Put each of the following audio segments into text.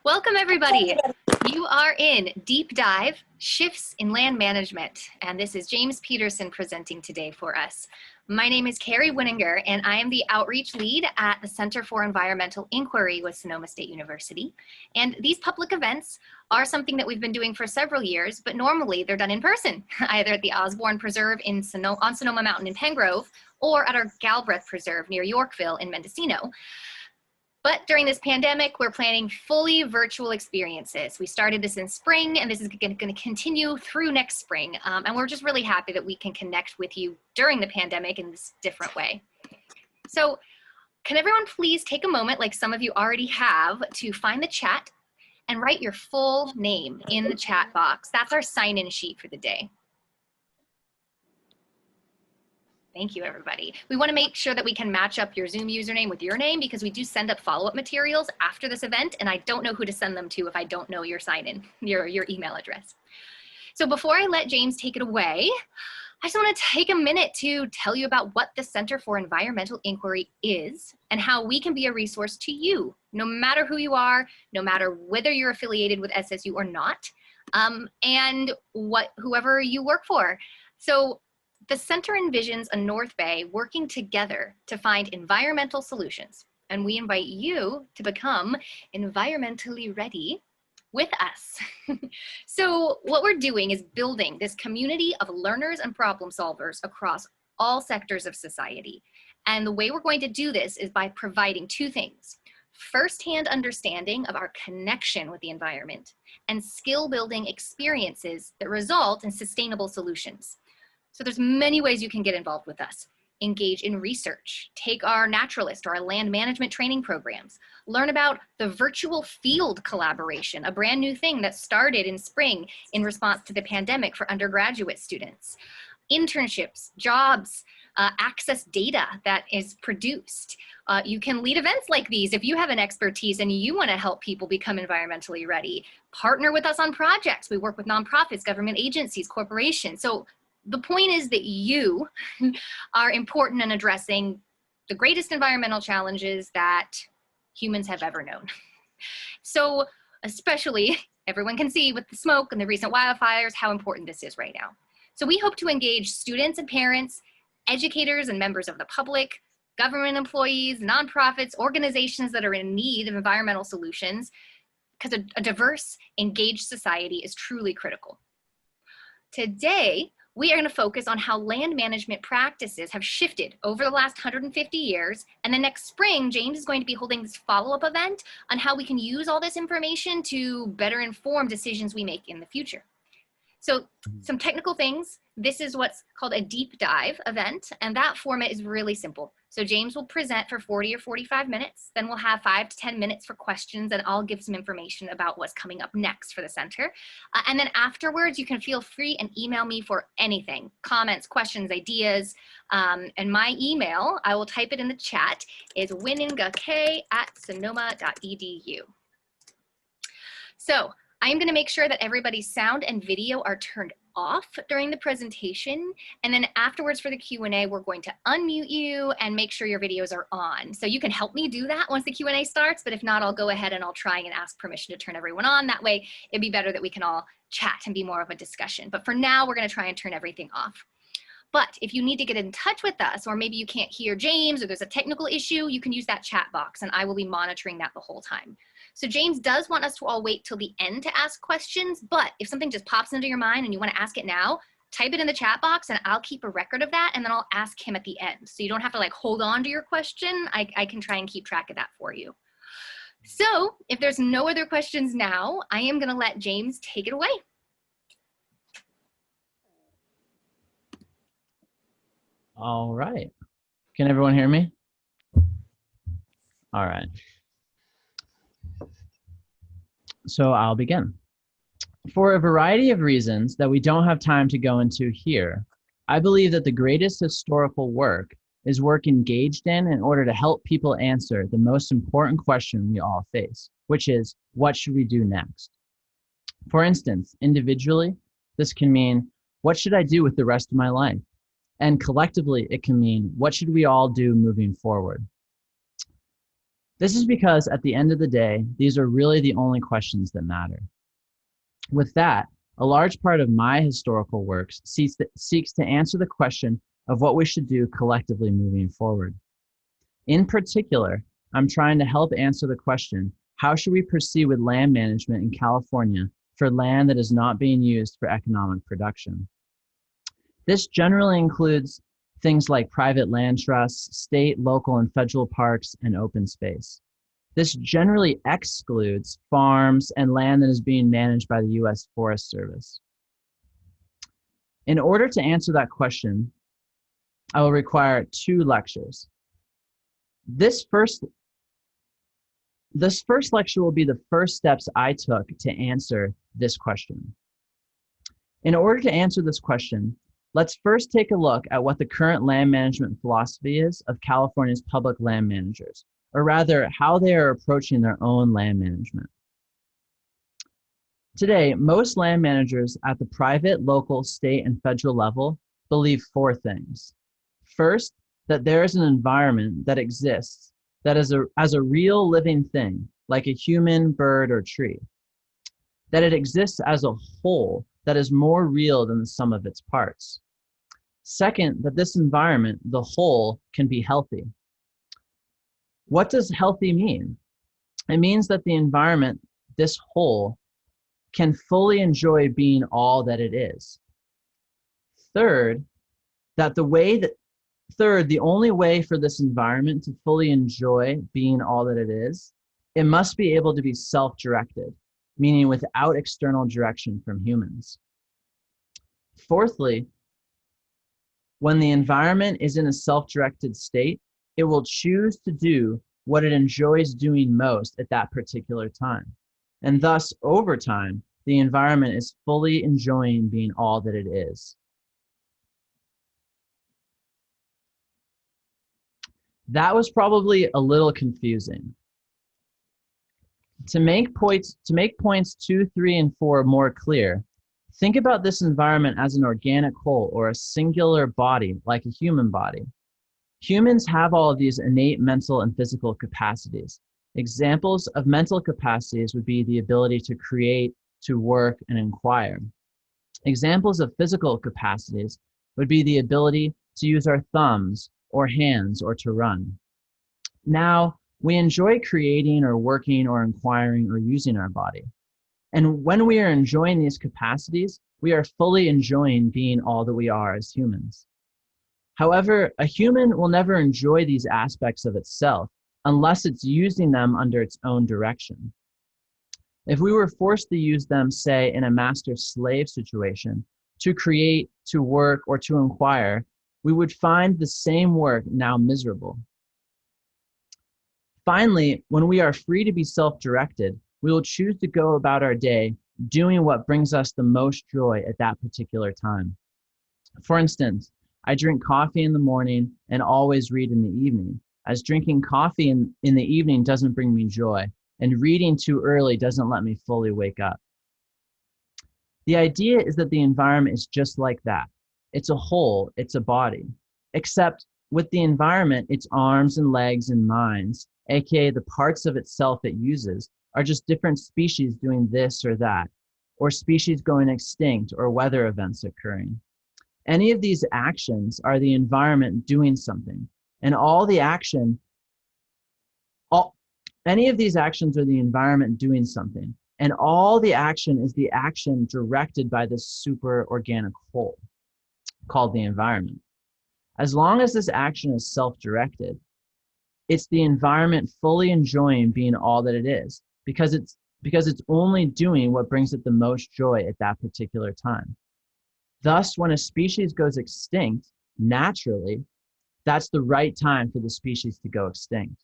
Welcome, everybody. You are in Deep Dive Shifts in Land Management, and this is James Peterson presenting today for us. My name is Carrie Winninger, and I am the outreach lead at the Center for Environmental Inquiry with Sonoma State University. And these public events are something that we've been doing for several years, but normally they're done in person, either at the Osborn Preserve on Sonoma Mountain in Pengrove, or at our Galbraith Preserve near Yorkville in Mendocino. But during this pandemic, we're planning fully virtual experiences. We started this in spring, and this is going to continue through next spring. And we're just really happy that we can connect with you during the pandemic in this different way. So can everyone please take a moment, like some of you already have, to find the chat and write your full name in the chat box. That's our sign-in sheet for the day. Thank you, everybody. We want to make sure that we can match up your Zoom username with your name because we do send up follow-up materials after this event, and I don't know who to send them to if I don't know your sign-in, your email address. So before I let James take it away, I just want to take a minute to tell you about what the Center for Environmental Inquiry is and how we can be a resource to you, no matter who you are, no matter whether you're affiliated with SSU or not, and whoever you work for. So the center envisions a North Bay working together to find environmental solutions, and we invite you to become environmentally ready with us. So what we're doing is building this community of learners and problem solvers across all sectors of society. And the way we're going to do this is by providing two things: firsthand understanding of our connection with the environment and skill-building experiences that result in sustainable solutions. So there's many ways you can get involved with us. Engage in research, take our naturalist or our land management training programs, learn about the virtual field collaboration, a brand new thing that started in spring in response to the pandemic for undergraduate students, internships, jobs, access data that is produced. You can lead events like these if you have an expertise and you want to help people become environmentally ready. Partner with us on projects. We work with nonprofits, government agencies, corporations. So the point is that you are important in addressing the greatest environmental challenges that humans have ever known. So especially, everyone can see with the smoke and the recent wildfires how important this is right now. So we hope to engage students and parents, educators and members of the public, government employees, nonprofits, organizations that are in need of environmental solutions, because a diverse, engaged society is truly critical. Today, we are going to focus on how land management practices have shifted over the last 150 years. And then next spring, James is going to be holding this follow-up event on how we can use all this information to better inform decisions we make in the future. So some technical things. This is what's called a deep dive event, and that format is really simple. So James will present for 40 or 45 minutes, then we'll have 5 to 10 minutes for questions, and I'll give some information about what's coming up next for the center. And then afterwards, you can feel free and email me for anything, comments, questions, ideas. And my email, I will type it in the chat, is winningak@sonoma.edu. So I'm going to make sure that everybody's sound and video are turned off during the presentation, and then afterwards for the Q&A, we're going to unmute you and make sure your videos are on. So you can help me do that once the Q&A starts, but if not, I'll go ahead and I'll try and ask permission to turn everyone on. That way, it'd be better that we can all chat and be more of a discussion. But for now, we're going to try and turn everything off. But if you need to get in touch with us, or maybe you can't hear James, or there's a technical issue, you can use that chat box, and I will be monitoring that the whole time. So James does want us to all wait till the end to ask questions, but if something just pops into your mind and you want to ask it now, type it in the chat box and I'll keep a record of that, and then I'll ask him at the end. So you don't have to like hold on to your question. I can try and keep track of that for you. So if there's no other questions now, I am going to let James take it away. All right. Can everyone hear me? All right. So I'll begin. For a variety of reasons that we don't have time to go into here, I believe that the greatest historical work is work engaged in order to help people answer the most important question we all face, which is, what should we do next? For instance, individually, this can mean, what should I do with the rest of my life? And collectively, it can mean, what should we all do moving forward? This is because at the end of the day, these are really the only questions that matter. With that, a large part of my historical work seeks to answer the question of what we should do collectively moving forward. In particular, I'm trying to help answer the question, how should we proceed with land management in California for land that is not being used for economic production? This generally includes things like private land trusts, state, local, and federal parks, and open space. This generally excludes farms and land that is being managed by the U.S. Forest Service. In order to answer that question, I will require 2 lectures. This first lecture will be the first steps I took to answer this question. In order to answer this question, let's first take a look at what the current land management philosophy is of California's public land managers, or rather, how they are approaching their own land management. Today, most land managers at the private, local, state, and federal level believe 4 things. First, that there is an environment that exists that is as a real living thing, like a human, bird, or tree. That it exists as a whole that is more real than the sum of its parts. Second, that this environment, the whole, can be healthy. What does healthy mean? It means that the environment, this whole, can fully enjoy being all that it is. Third, the only way for this environment to fully enjoy being all that it is, it must be able to be self-directed, meaning without external direction from humans. Fourthly, when the environment is in a self-directed state, it will choose to do what it enjoys doing most at that particular time. And thus, over time, the environment is fully enjoying being all that it is. That was probably a little confusing. To make points 2, 3, and 4 more clear, think about this environment as an organic whole or a singular body, like a human body. Humans have all of these innate mental and physical capacities. Examples of mental capacities would be the ability to create, to work, and inquire. Examples of physical capacities would be the ability to use our thumbs or hands or to run. Now, we enjoy creating or working or inquiring or using our body. And when we are enjoying these capacities, we are fully enjoying being all that we are as humans. However, a human will never enjoy these aspects of itself unless it's using them under its own direction. If we were forced to use them, say, in a master-slave situation, to create, to work, or to inquire, we would find the same work now miserable. Finally, when we are free to be self-directed, we will choose to go about our day doing what brings us the most joy at that particular time. For instance, I drink coffee in the morning and always read in the evening, as drinking coffee in the evening doesn't bring me joy, and reading too early doesn't let me fully wake up. The idea is that the environment is just like that. It's a whole, it's a body. Except with the environment, its arms and legs and minds, aka the parts of itself it uses, are just different species doing this or that, or species going extinct or weather events occurring. Any of these actions are the environment doing something, and any of these actions are the environment doing something, and all the action is the action directed by this super organic whole called the environment. As long as this action is self-directed, it's the environment fully enjoying being all that it is, because it's only doing what brings it the most joy at that particular time. Thus, when a species goes extinct, naturally, that's the right time for the species to go extinct.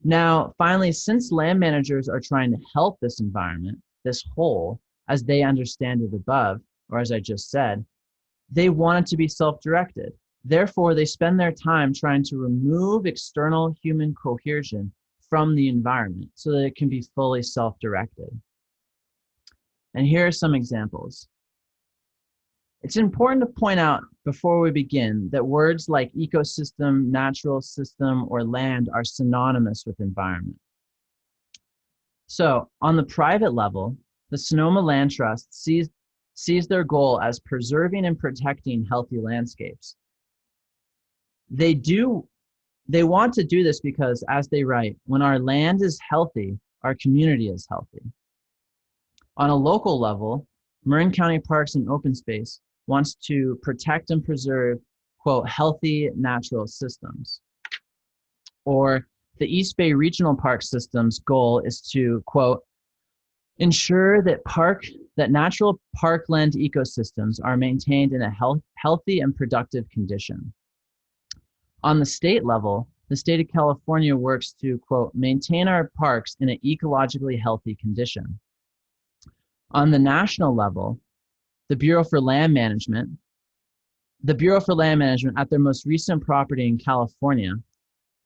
Now, finally, since land managers are trying to help this environment, this whole, as they understand it above, or as I just said, they want it to be self-directed. Therefore, they spend their time trying to remove external human coercion from the environment so that it can be fully self-directed. And here are some examples. It's important to point out before we begin that words like ecosystem, natural system, or land are synonymous with environment. So on the private level, the Sonoma Land Trust sees their goal as preserving and protecting healthy landscapes. They want to do this because, as they write, when our land is healthy, our community is healthy. On a local level, Marin County Parks and Open Space wants to protect and preserve, quote, healthy natural systems. Or the East Bay Regional Park System's goal is to, quote, ensure that natural parkland ecosystems are maintained in a healthy and productive condition. On the state level, the state of California works to, quote, maintain our parks in an ecologically healthy condition. On the national level, the Bureau for Land Management at their most recent property in California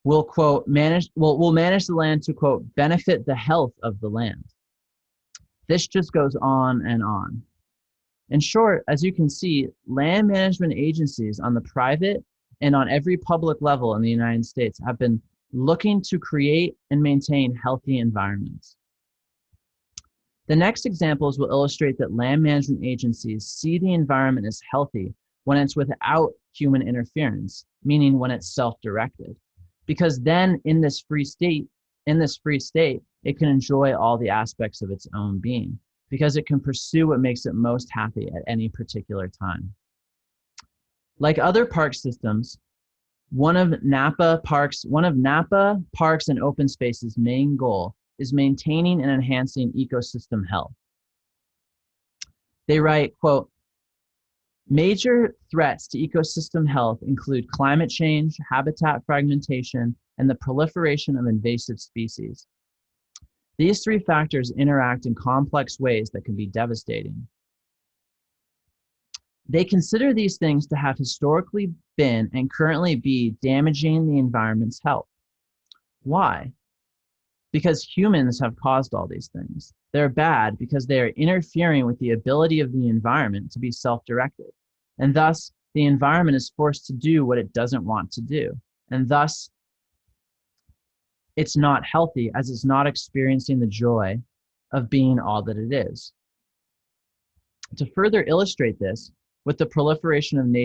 will, quote, manage the land to, quote, benefit the health of the land. This just goes on and on. In short, as you can see, land management agencies on the private and on every public level in the United States have been looking to create and maintain healthy environments. The next examples will illustrate that land management agencies see the environment as healthy when it's without human interference, meaning when it's self-directed. Because then in this free state, it can enjoy all the aspects of its own being, because it can pursue what makes it most happy at any particular time. Like other park systems, one of Napa Parks and Open Space's main goal is maintaining and enhancing ecosystem health. They write, quote, major threats to ecosystem health include climate change, habitat fragmentation, and the proliferation of invasive species. These three factors interact in complex ways that can be devastating. They consider these things to have historically been and currently be damaging the environment's health. Why? Because humans have caused all these things. They're bad because they are interfering with the ability of the environment to be self-directed. And thus, the environment is forced to do what it doesn't want to do. And thus, it's not healthy as it's not experiencing the joy of being all that it is. To further illustrate this, with the proliferation of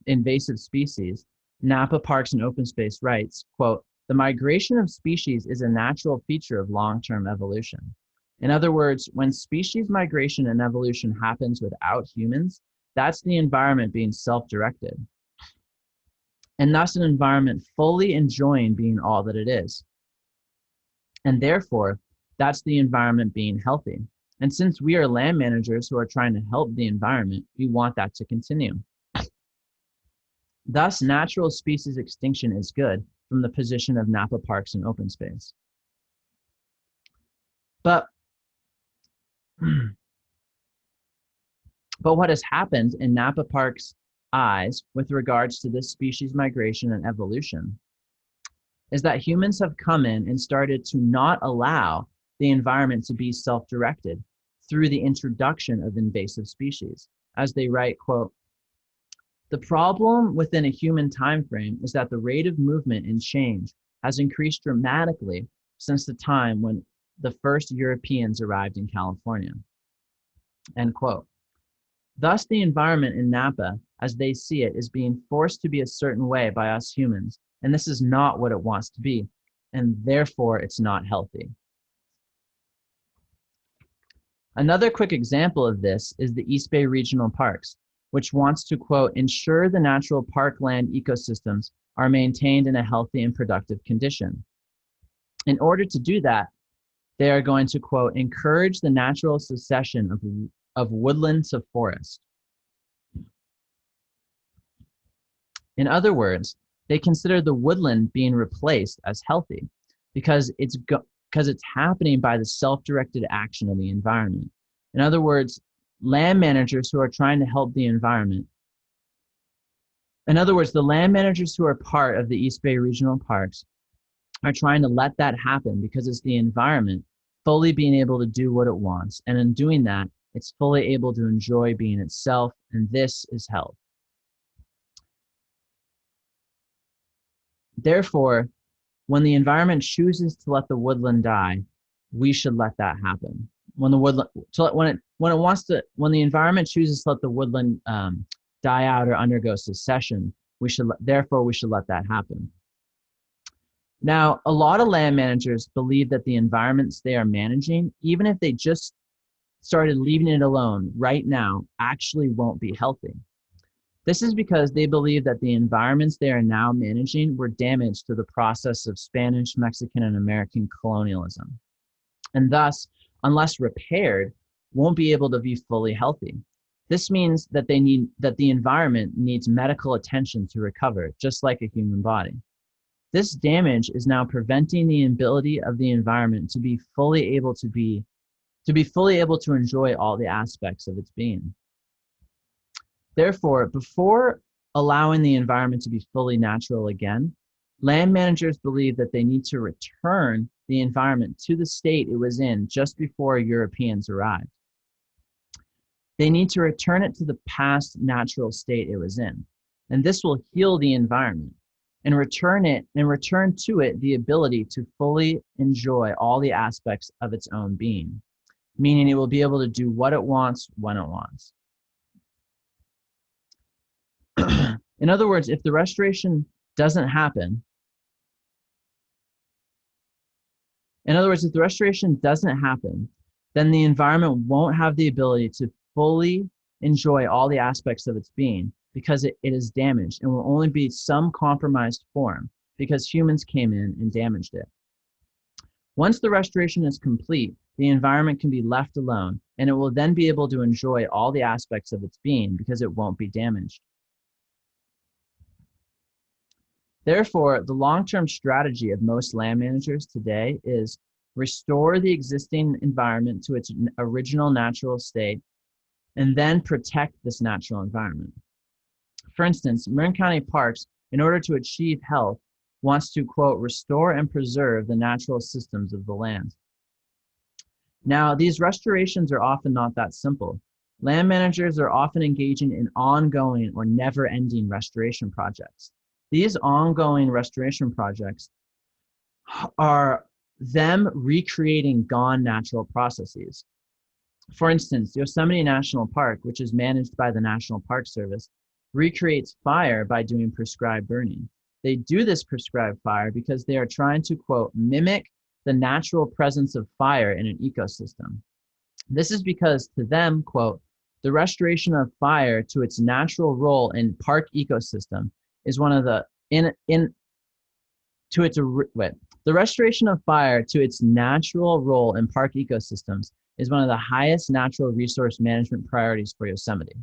invasive species, Napa Parks and Open Space writes, quote, the migration of species is a natural feature of long-term evolution. In other words, when species migration and evolution happens without humans, that's the environment being self-directed. And thus an environment fully enjoying being all that it is. And therefore, that's the environment being healthy. And since we are land managers who are trying to help the environment, we want that to continue. Thus, natural species extinction is good from the position of Napa Parks and Open Space. But what has happened in Napa Parks' eyes with regards to this species migration and evolution is that humans have come in and started to not allow the environment to be self-directed through the introduction of invasive species. As they write, quote, the problem within a human time frame is that the rate of movement and change has increased dramatically since the time when the first Europeans arrived in California, end quote. Thus, the environment in Napa, as they see it, is being forced to be a certain way by us humans, and this is not what it wants to be, and therefore it's not healthy. Another quick example of this is the East Bay Regional Parks, which wants to, quote, ensure the natural parkland ecosystems are maintained in a healthy and productive condition. In order to do that, they are going to, quote, encourage the natural succession of woodland to forest. In other words, they consider the woodland being replaced as healthy because it's happening by the self-directed action of the environment. In other words, land managers who are trying to help the environment. In other words, the land managers who are part of the East Bay Regional Parks are trying to let that happen because it's the environment fully being able to do what it wants. And in doing that, it's fully able to enjoy being itself, and this is health. Therefore, when the environment chooses to let the woodland die, we should let that happen. When the environment chooses to let the woodland die out or undergo secession, we should let that happen. Now, a lot of land managers believe that the environments they are managing, even if they just started leaving it alone right now, actually won't be healthy. This is because they believe that the environments they are now managing were damaged through the process of Spanish, Mexican, and American colonialism, and thus, unless repaired, won't be able to be fully healthy. This means that the environment needs medical attention to recover, just like a human body. This damage is now preventing the ability of the environment to be fully able to enjoy all the aspects of its being. Therefore, before allowing the environment to be fully natural again, land managers believe that they need to return the environment to the state it was in just before Europeans arrived. They need to return it to the past natural state it was in, and this will heal the environment and return to it the ability to fully enjoy all the aspects of its own being, meaning it will be able to do what it wants when it wants. In other words, if the restoration doesn't happen, then the environment won't have the ability to fully enjoy all the aspects of its being because it is damaged and will only be some compromised form because humans came in and damaged it. Once the restoration is complete, the environment can be left alone and it will then be able to enjoy all the aspects of its being because it won't be damaged. Therefore, the long-term strategy of most land managers today is restore the existing environment to its original natural state and then protect this natural environment. For instance, Marin County Parks, in order to achieve health, wants to, quote, restore and preserve the natural systems of the land. Now, these restorations are often not that simple. Land managers are often engaging in ongoing or never-ending restoration projects. These ongoing restoration projects are them recreating gone natural processes. For instance, Yosemite National Park, which is managed by the National Park Service, recreates fire by doing prescribed burning. They do this prescribed fire because they are trying to, quote, mimic the natural presence of fire in an ecosystem. This is because to them, quote, the restoration of fire to its natural role in park ecosystem is one of the the restoration of fire to its natural role in park ecosystems is one of the highest natural resource management priorities for Yosemite.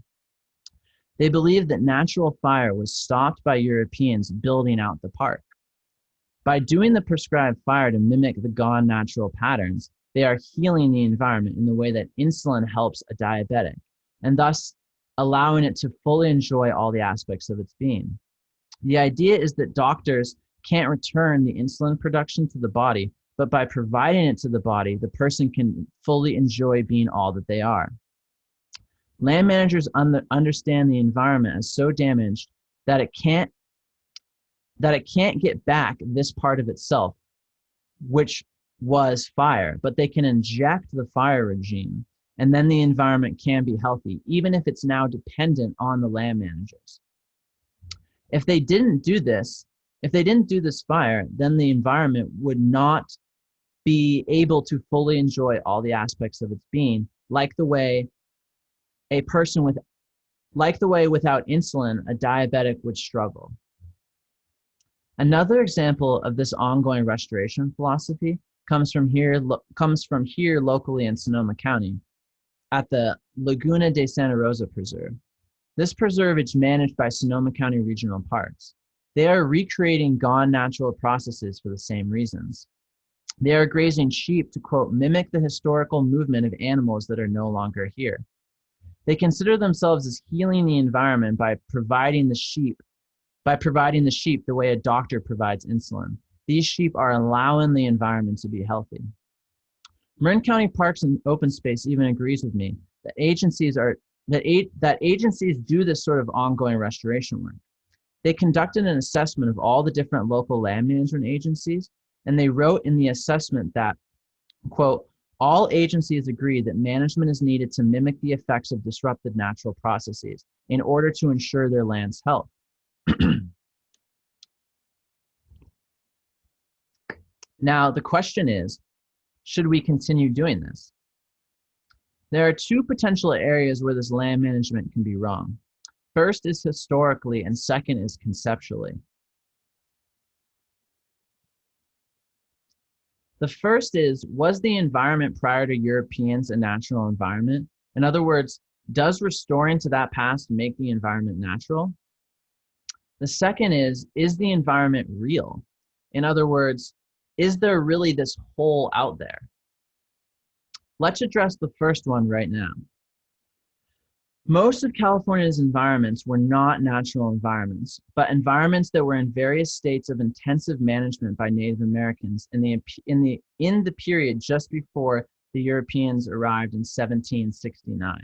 They believe that natural fire was stopped by Europeans building out the park. By doing the prescribed fire to mimic the gone natural patterns, they are healing the environment in the way that insulin helps a diabetic, and thus allowing it to fully enjoy all the aspects of its being. The idea is that doctors can't return the insulin production to the body, but by providing it to the body, the person can fully enjoy being all that they are. Land managers understand the environment as so damaged that it can't get back this part of itself, which was fire, but they can inject the fire regime, and then the environment can be healthy, even if it's now dependent on the land managers. If they didn't do this fire, then the environment would not be able to fully enjoy all the aspects of its being, like the way without insulin, a diabetic would struggle. Another example of this ongoing restoration philosophy comes from here locally in Sonoma County at the Laguna de Santa Rosa Preserve. This preserve is managed by Sonoma County Regional Parks. They are recreating gone natural processes for the same reasons. They are grazing sheep to, quote, mimic the historical movement of animals that are no longer here. They consider themselves as healing the environment by providing the sheep the way a doctor provides insulin. These sheep are allowing the environment to be healthy. Marin County Parks and Open Space even agrees with me that agencies do this sort of ongoing restoration work. They conducted an assessment of all the different local land management agencies, and they wrote in the assessment that, quote, all agencies agree that management is needed to mimic the effects of disrupted natural processes in order to ensure their land's health. Now, the question is, should we continue doing this? There are two potential areas where this land management can be wrong. First is historically, and second is conceptually. The first is, was the environment prior to Europeans a natural environment? In other words, does restoring to that past make the environment natural? The second is the environment real? In other words, is there really this whole out there? Let's address the first one right now. Most of California's environments were not natural environments, but environments that were in various states of intensive management by Native Americans in the period just before the Europeans arrived in 1769.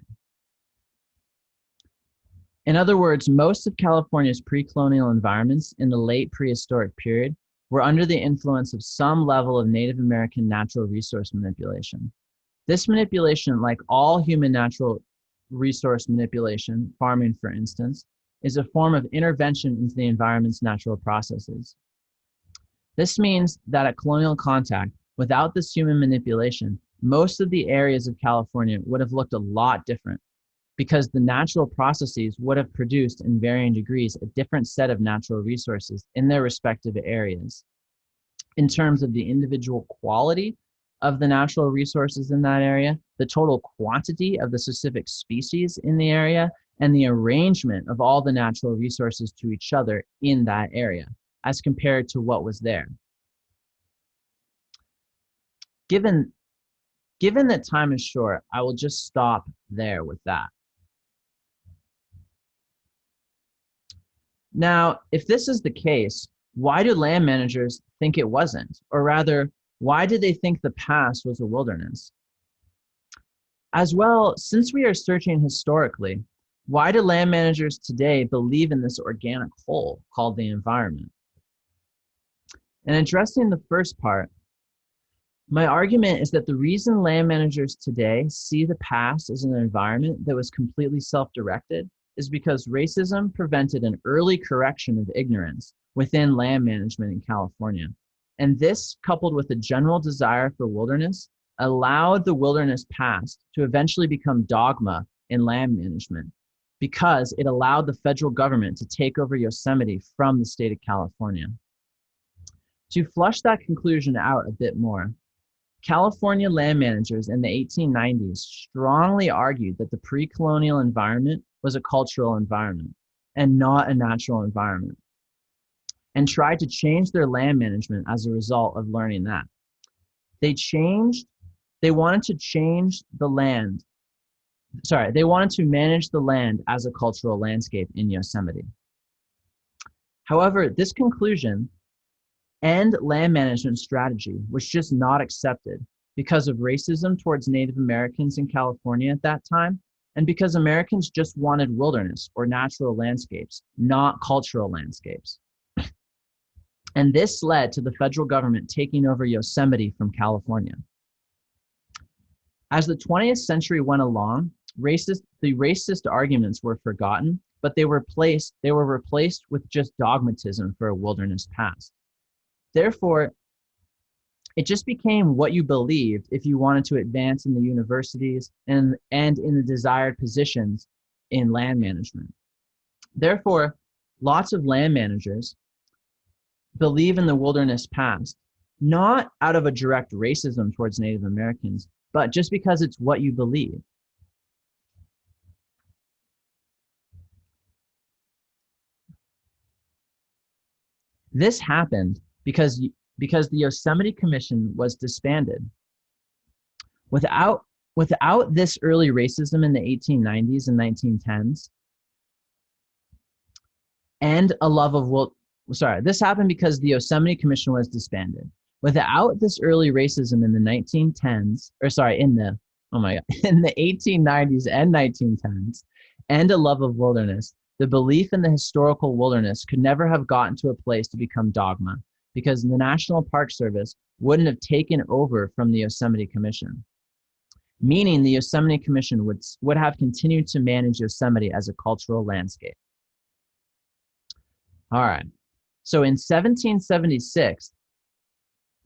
In other words, most of California's pre-colonial environments in the late prehistoric period were under the influence of some level of Native American natural resource manipulation. This manipulation, like all human natural resource manipulation, farming for instance, is a form of intervention into the environment's natural processes. This means that at colonial contact, without this human manipulation, most of the areas of California would have looked a lot different because the natural processes would have produced in varying degrees a different set of natural resources in their respective areas. In terms of the individual quality of the natural resources in that area, the total quantity of the specific species in the area, and the arrangement of all the natural resources to each other in that area, as compared to what was there. Given that time is short, I will just stop there with that. Now, if this is the case, why do land managers think it wasn't? Or rather, why did they think the past was a wilderness? As well, since we are searching historically, why do land managers today believe in this organic whole called the environment? And addressing the first part, my argument is that the reason land managers today see the past as an environment that was completely self-directed is because racism prevented an early correction of ignorance within land management in California. And this, coupled with a general desire for wilderness, allowed the wilderness past to eventually become dogma in land management because it allowed the federal government to take over Yosemite from the state of California. To flush that conclusion out a bit more, California land managers in the 1890s strongly argued that the pre-colonial environment was a cultural environment and not a natural environment, and tried to change their land management as a result of learning that. They wanted to manage the land as a cultural landscape in Yosemite. However, this conclusion and land management strategy was just not accepted because of racism towards Native Americans in California at that time, and because Americans just wanted wilderness or natural landscapes, not cultural landscapes. And this led to the federal government taking over Yosemite from California. As the 20th century went along, the racist arguments were forgotten, but they were replaced with just dogmatism for a wilderness past. Therefore, it just became what you believed if you wanted to advance in the universities and in the desired positions in land management. Therefore, lots of land managers believe in the wilderness past, not out of a direct racism towards Native Americans, but just because it's what you believe. This happened because the Yosemite Commission was disbanded. Without this early racism in the 1890s and 1910s, and a love of this happened because the Yosemite Commission was disbanded. Without this early racism in the 1910s, or sorry, in the, oh my God, in the 1890s and 1910s, and a love of wilderness, the belief in the historical wilderness could never have gotten to a place to become dogma, because the National Park Service wouldn't have taken over from the Yosemite Commission, meaning the Yosemite Commission would have continued to manage Yosemite as a cultural landscape. All right, so in 1776,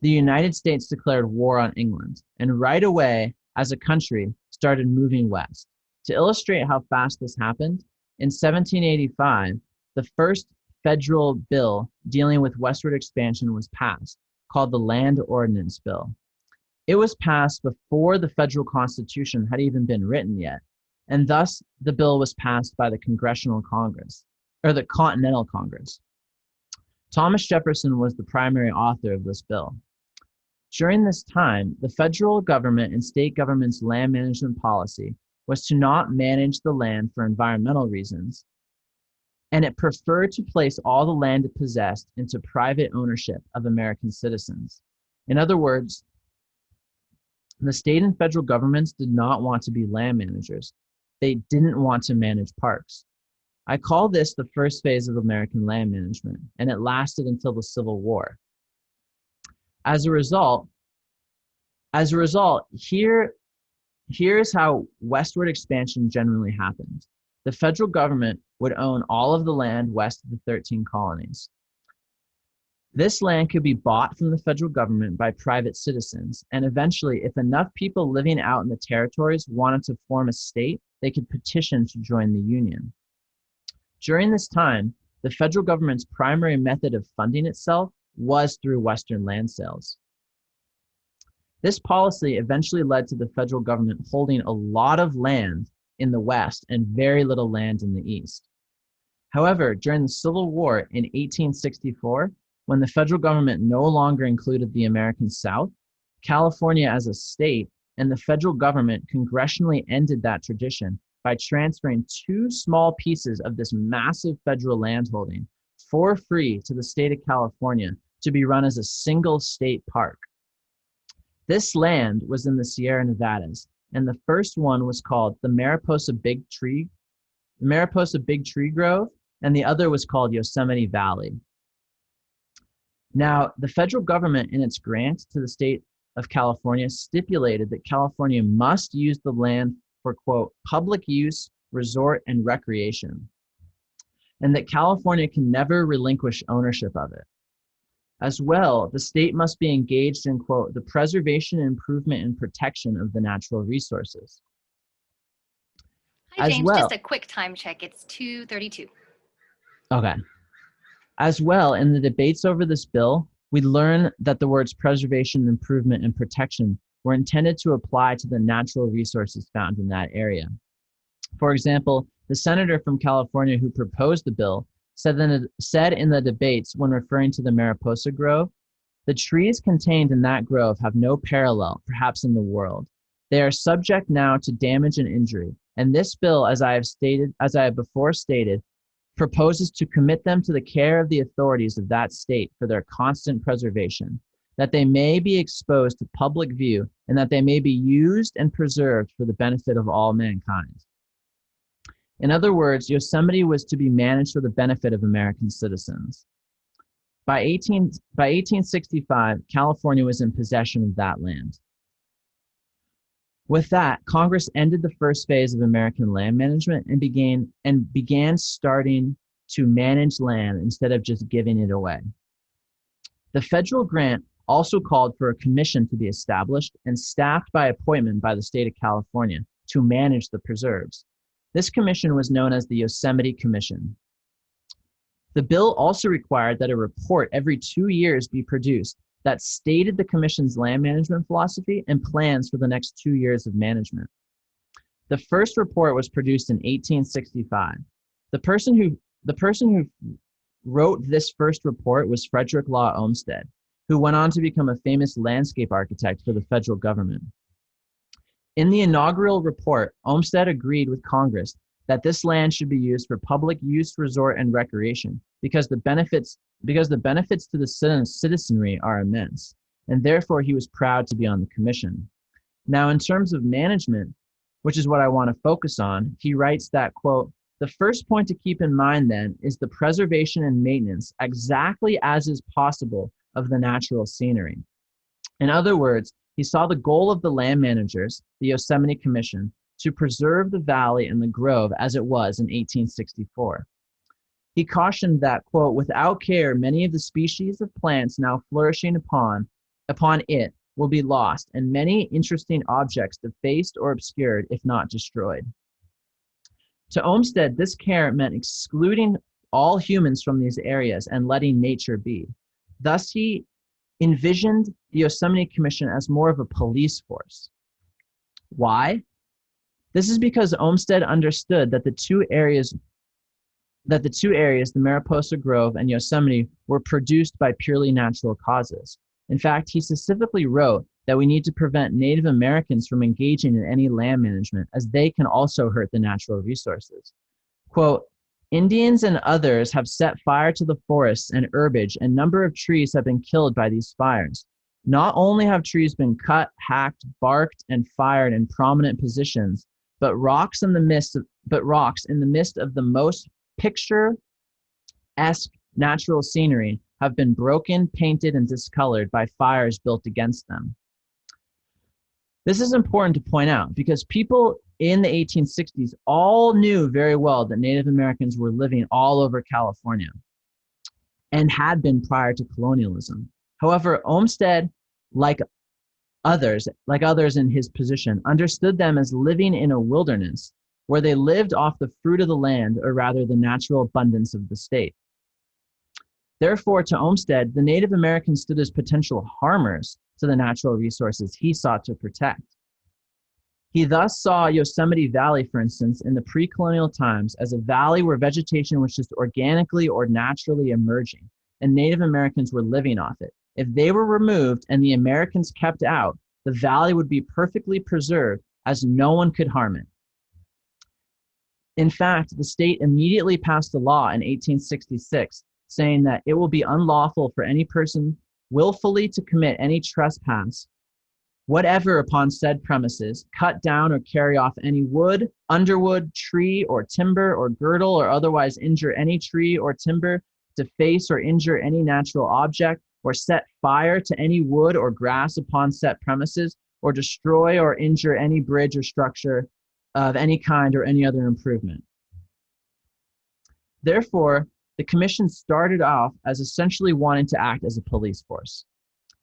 the United States declared war on England, and right away, as a country, started moving west. To illustrate how fast this happened, in 1785, the first federal bill dealing with westward expansion was passed, called the Land Ordinance Bill. It was passed before the federal Constitution had even been written yet, and thus the bill was passed by the Congressional Congress, or the Continental Congress. Thomas Jefferson was the primary author of this bill. During this time, the federal government and state government's land management policy was to not manage the land for environmental reasons, and it preferred to place all the land it possessed into private ownership of American citizens. In other words, the state and federal governments did not want to be land managers. They didn't want to manage parks. I call this the first phase of American land management, and it lasted until the Civil War. As a result, here's how westward expansion generally happened. The federal government would own all of the land west of the 13 colonies. This land could be bought from the federal government by private citizens, and eventually, if enough people living out in the territories wanted to form a state, they could petition to join the Union. During this time, the federal government's primary method of funding itself was through Western land sales. This policy eventually led to the federal government holding a lot of land in the West and very little land in the East. However, during the Civil War in 1864, when the federal government no longer included the American South, California as a state, and the federal government congressionally ended that tradition by transferring two small pieces of this massive federal landholding for free to the state of California to be run as a single state park. This land was in the Sierra Nevadas, and the first one was called the Mariposa Big Tree Grove, and the other was called Yosemite Valley. Now, the federal government in its grant to the state of California stipulated that California must use the land for, quote, public use, resort, and recreation, and that California can never relinquish ownership of it. As well, the state must be engaged in, quote, the preservation, improvement, and protection of the natural resources. Hi, James. Just a quick time check. It's 2:32. Okay. As well, in the debates over this bill, we learn that the words preservation, improvement, and protection were intended to apply to the natural resources found in that area. For example, the senator from California who proposed the bill said in the debates when referring to the Mariposa Grove, the trees contained in that grove have no parallel, perhaps in the world. They are subject now to damage and injury, and this bill, as I have before stated, proposes to commit them to the care of the authorities of that state for their constant preservation, that they may be exposed to public view, and that they may be used and preserved for the benefit of all mankind. In other words, Yosemite was to be managed for the benefit of American citizens. By 1865, California was in possession of that land. With that, Congress ended the first phase of American land management and began starting to manage land instead of just giving it away. The federal grant also called for a commission to be established and staffed by appointment by the state of California to manage the preserves. This commission was known as the Yosemite Commission. The bill also required that a report every 2 years be produced that stated the commission's land management philosophy and plans for the next 2 years of management. The first report was produced in 1865. The person who wrote this first report was Frederick Law Olmsted, who went on to become a famous landscape architect for the federal government. In the inaugural report, Olmsted agreed with Congress that this land should be used for public use, resort, and recreation because the benefits to the citizenry are immense, and therefore he was proud to be on the commission. Now, in terms of management, which is what I want to focus on, he writes that, quote, "The first point to keep in mind then is the preservation and maintenance exactly as is possible of the natural scenery." In other words, he saw the goal of the land managers, the Yosemite Commission, to preserve the valley and the grove as it was in 1864. He cautioned that, quote, "Without care, many of the species of plants now flourishing upon it will be lost, and many interesting objects defaced or obscured, if not destroyed." To Olmsted, this care meant excluding all humans from these areas and letting nature be. Thus, he envisioned the Yosemite Commission as more of a police force. Why? This is because Olmsted understood that the two areas, the Mariposa Grove and Yosemite, were produced by purely natural causes. In fact, he specifically wrote that we need to prevent Native Americans from engaging in any land management, as they can also hurt the natural resources. Quote, "Indians and others have set fire to the forests and herbage, and a number of trees have been killed by these fires. Not only have trees been cut, hacked, barked, and fired in prominent positions, but rocks in the midst of the most picturesque natural scenery have been broken, painted, and discolored by fires built against them." This is important to point out because people in the 1860s all knew very well that Native Americans were living all over California and had been prior to colonialism. However, Olmsted, like others in his position, understood them as living in a wilderness where they lived off the fruit of the land, or rather the natural abundance of the state. Therefore, to Olmsted, the Native Americans stood as potential harmers to the natural resources he sought to protect. He thus saw Yosemite Valley, for instance, in the pre-colonial times as a valley where vegetation was just organically or naturally emerging, and Native Americans were living off it. If they were removed and the Americans kept out, the valley would be perfectly preserved as no one could harm it. In fact, the state immediately passed a law in 1866 saying that it will be unlawful for any person willfully to commit any trespass, whatever upon said premises, cut down or carry off any wood, underwood, tree, or timber, or girdle, or otherwise injure any tree or timber, deface or injure any natural object, or set fire to any wood or grass upon set premises, or destroy or injure any bridge or structure of any kind or any other improvement. Therefore, the commission started off as essentially wanting to act as a police force.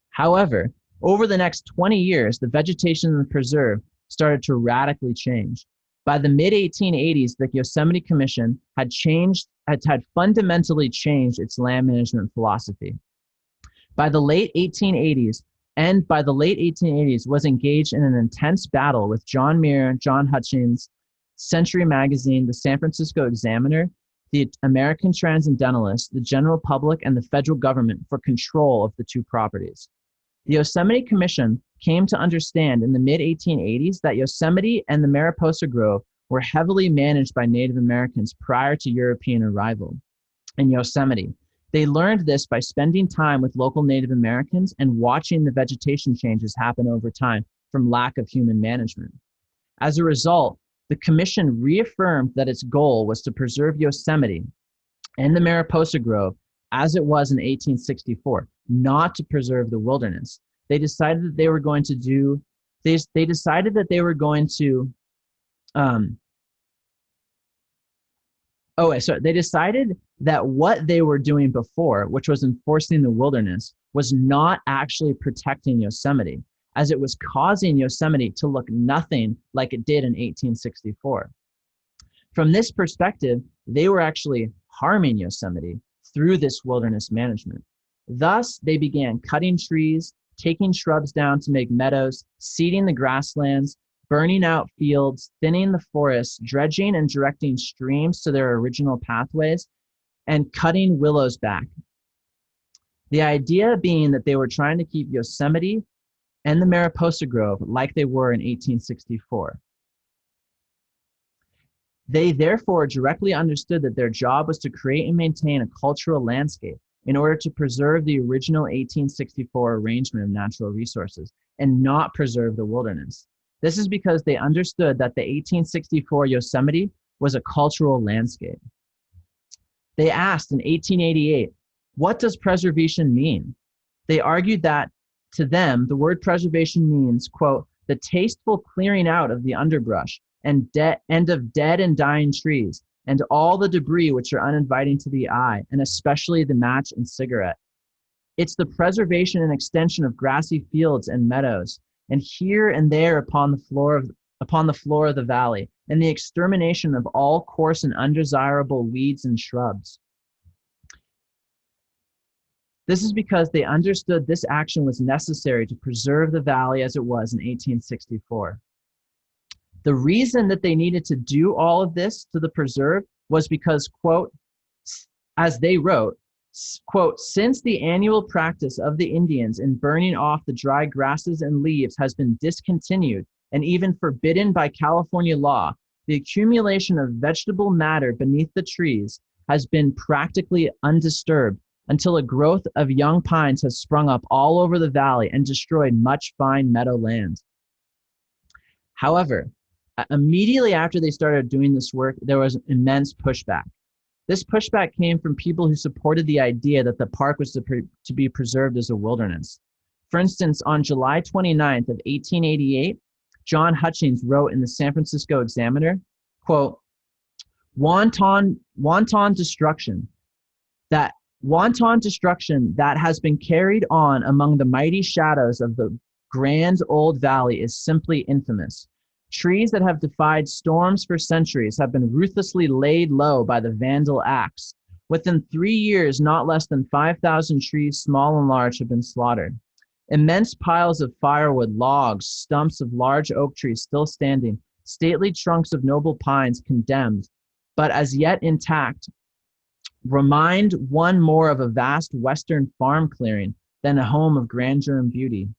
However, over the next 20 years, the vegetation in the preserve started to radically change. By the mid-1880s, the Yosemite Commission had fundamentally changed its land management philosophy. By the late 1880s, was engaged in an intense battle with John Muir, John Hutchins, Century Magazine, the San Francisco Examiner, the American Transcendentalists, the general public, and the federal government for control of the two properties. The Yosemite Commission came to understand in the mid-1880s that Yosemite and the Mariposa Grove were heavily managed by Native Americans prior to European arrival in Yosemite. They learned this by spending time with local Native Americans and watching the vegetation changes happen over time from lack of human management. As a result, the commission reaffirmed that its goal was to preserve Yosemite and the Mariposa Grove as it was in 1864, not to preserve the wilderness. They decided that they were going to they decided that what they were doing before, which was enforcing the wilderness, was not actually protecting Yosemite, as it was causing Yosemite to look nothing like it did in 1864. From this perspective, they were actually harming Yosemite through this wilderness management. Thus, they began cutting trees, taking shrubs down to make meadows, seeding the grasslands, burning out fields, thinning the forests, dredging and directing streams to their original pathways, and cutting willows back. The idea being that they were trying to keep Yosemite and the Mariposa Grove like they were in 1864. They therefore directly understood that their job was to create and maintain a cultural landscape in order to preserve the original 1864 arrangement of natural resources and not preserve the wilderness. This is because they understood that the 1864 Yosemite was a cultural landscape. They asked in 1888, what does preservation mean? They argued that to them, the word preservation means, quote, the tasteful clearing out of the underbrush and of dead and dying trees, and all the debris which are uninviting to the eye, and especially the match and cigarette. It's the preservation and extension of grassy fields and meadows, and here and there upon the floor of the valley, and the extermination of all coarse and undesirable weeds and shrubs. This is because they understood this action was necessary to preserve the valley as it was in 1864. The reason that they needed to do all of this to the preserve was because, quote, as they wrote, quote, since the annual practice of the Indians in burning off the dry grasses and leaves has been discontinued and even forbidden by California law, the accumulation of vegetable matter beneath the trees has been practically undisturbed until a growth of young pines has sprung up all over the valley and destroyed much fine meadow land. However, immediately after they started doing this work, there was immense pushback. This pushback came from people who supported the idea that the park was to be preserved as a wilderness. For instance, on July 29th of 1888, John Hutchings wrote in the San Francisco Examiner, quote, wanton destruction that has been carried on among the mighty shadows of the grand old valley is simply infamous. Trees that have defied storms for centuries have been ruthlessly laid low by the vandal axe. Within 3 years, not less than 5,000 trees, small and large, have been slaughtered. Immense piles of firewood, logs, stumps of large oak trees still standing, stately trunks of noble pines condemned, but as yet intact, remind one more of a vast western farm clearing than a home of grandeur and beauty.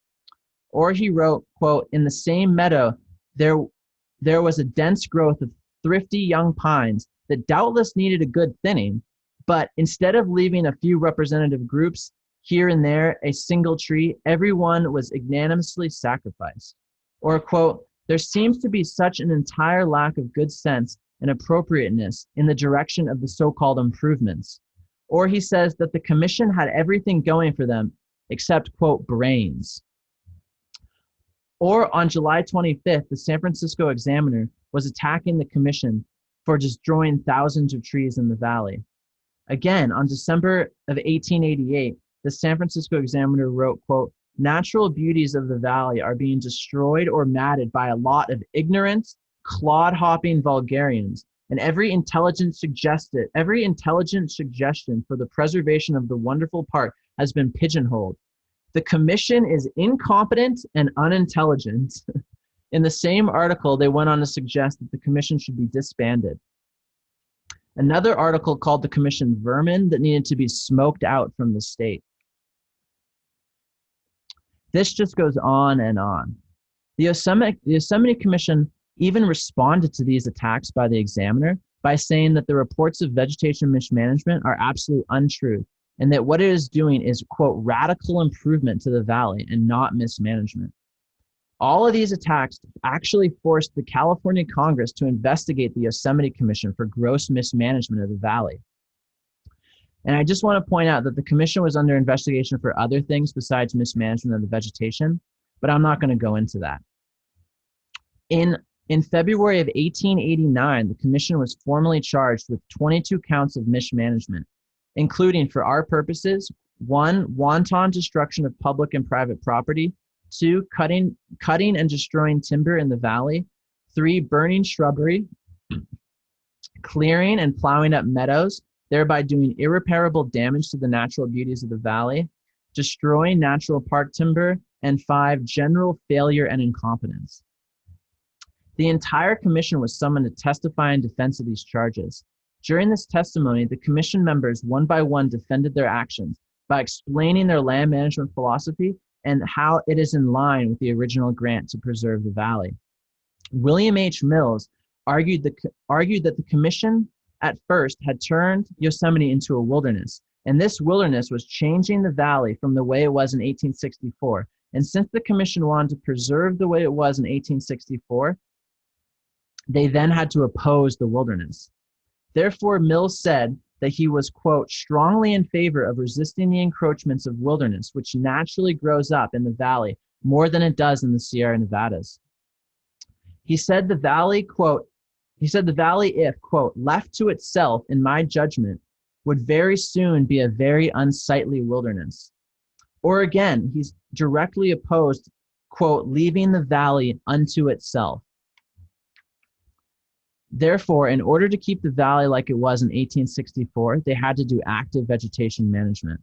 Or he wrote, quote, in the same meadow, there was a dense growth of thrifty young pines that doubtless needed a good thinning, but instead of leaving a few representative groups here and there, a single tree, everyone was ignominiously sacrificed. Or, quote, there seems to be such an entire lack of good sense and appropriateness in the direction of the so-called improvements. Or he says that the commission had everything going for them except, quote, brains. Or on July 25th, the San Francisco Examiner was attacking the commission for destroying thousands of trees in the valley. Again, on December of 1888, the San Francisco Examiner wrote, quote, natural beauties of the valley are being destroyed or matted by a lot of ignorant, clod-hopping vulgarians, and every intelligent suggestion for the preservation of the wonderful park has been pigeonholed. The commission is incompetent and unintelligent. In the same article, they went on to suggest that the commission should be disbanded. Another article called the commission vermin that needed to be smoked out from the state. This just goes on and on. The Yosemite Commission even responded to these attacks by the Examiner by saying that the reports of vegetation mismanagement are absolute untruth, and that what it is doing is, quote, radical improvement to the valley and not mismanagement. All of these attacks actually forced the California Congress to investigate the Yosemite Commission for gross mismanagement of the valley. And I just want to point out that the commission was under investigation for other things besides mismanagement of the vegetation, but I'm not going to go into that. In February of 1889, the commission was formally charged with 22 counts of mismanagement, including, for our purposes, 1, wanton destruction of public and private property, 2, cutting and destroying timber in the valley, 3, burning shrubbery, clearing and plowing up meadows, thereby doing irreparable damage to the natural beauties of the valley, destroying natural park timber, and 5, general failure and incompetence. The entire commission was summoned to testify in defense of these charges. During this testimony, the commission members one by one defended their actions by explaining their land management philosophy and how it is in line with the original grant to preserve the valley. William H. Mills argued that the commission at first had turned Yosemite into a wilderness And this wilderness was changing the valley from the way it was in 1864. And since the commission wanted to preserve the way it was in 1864, they then had to oppose the wilderness. Therefore, Mills said that he was, quote, strongly in favor of resisting the encroachments of wilderness, which naturally grows up in the valley more than it does in the Sierra Nevadas. He said the valley, if, quote, left to itself, in my judgment, would very soon be a very unsightly wilderness. Or again, he's directly opposed, quote, leaving the valley unto itself. Therefore, in order to keep the valley like it was in 1864, they had to do active vegetation management.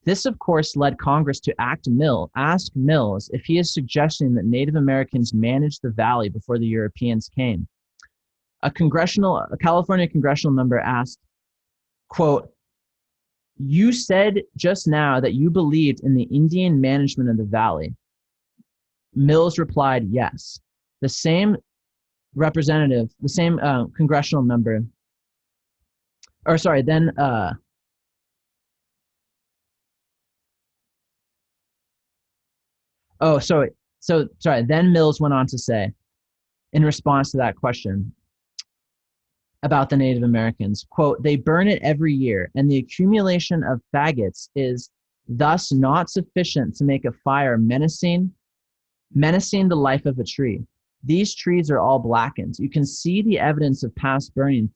This, of course, led Congress to ask Mills if he is suggesting that Native Americans managed the valley before the Europeans came. A California congressional member asked, quote, you said just now that you believed in the Indian management of the valley. Mills replied, yes. The same congressional member, then Mills went on to say, in response to that question about the Native Americans, quote, they burn it every year, and the accumulation of faggots is thus not sufficient to make a fire menacing the life of a tree. These trees are all blackened. You can see the evidence of past burning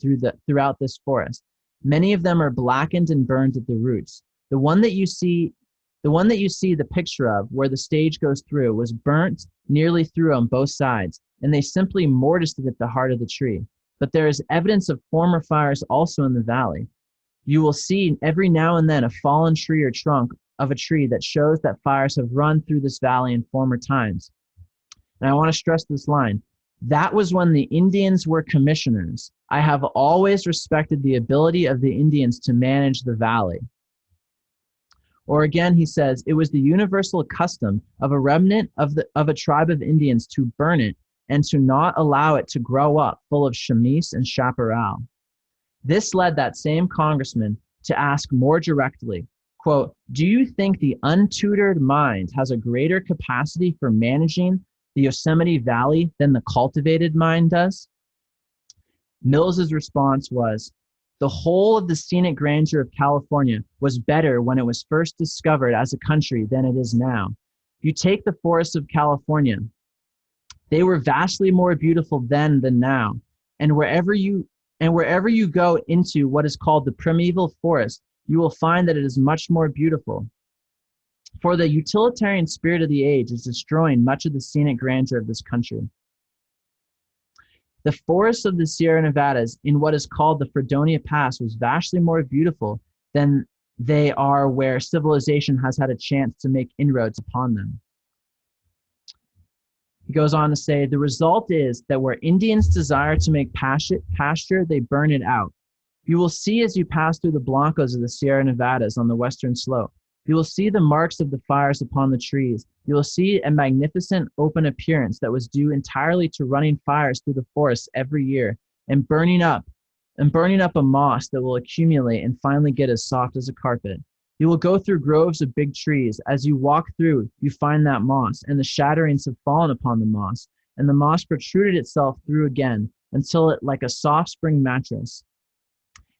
throughout this forest. Many of them are blackened and burned at the roots. The one that you see the picture of, where the stage goes through, was burnt nearly through on both sides, and they simply mortised it at the heart of the tree. But there is evidence of former fires also in the valley. You will see every now and then a fallen tree or trunk of a tree that shows that fires have run through this valley in former times. And I want to stress this line. That was when the Indians were commissioners. I have always respected the ability of the Indians to manage the valley. Or again, he says, it was the universal custom of a remnant of a tribe of Indians to burn it and to not allow it to grow up full of chamise and chaparral. This led that same congressman to ask more directly, quote, do you think the untutored mind has a greater capacity for managing the Yosemite Valley than the cultivated mind does? Mills's response was, the whole of the scenic grandeur of California was better when it was first discovered as a country than it is now. You take the forests of California. They were vastly more beautiful then than now. And wherever you go into what is called the primeval forest, you will find that it is much more beautiful. For the utilitarian spirit of the age is destroying much of the scenic grandeur of this country. The forests of the Sierra Nevadas in what is called the Fredonia Pass was vastly more beautiful than they are where civilization has had a chance to make inroads upon them. He goes on to say, the result is that where Indians desire to make pasture, they burn it out. You will see as you pass through the Blancos of the Sierra Nevadas on the western slope. You will see the marks of the fires upon the trees. You will see a magnificent open appearance that was due entirely to running fires through the forests every year and burning up a moss that will accumulate and finally get as soft as a carpet. You will go through groves of big trees. As you walk through, you find that moss, and the shatterings have fallen upon the moss, and the moss protruded itself through again until it like a soft spring mattress.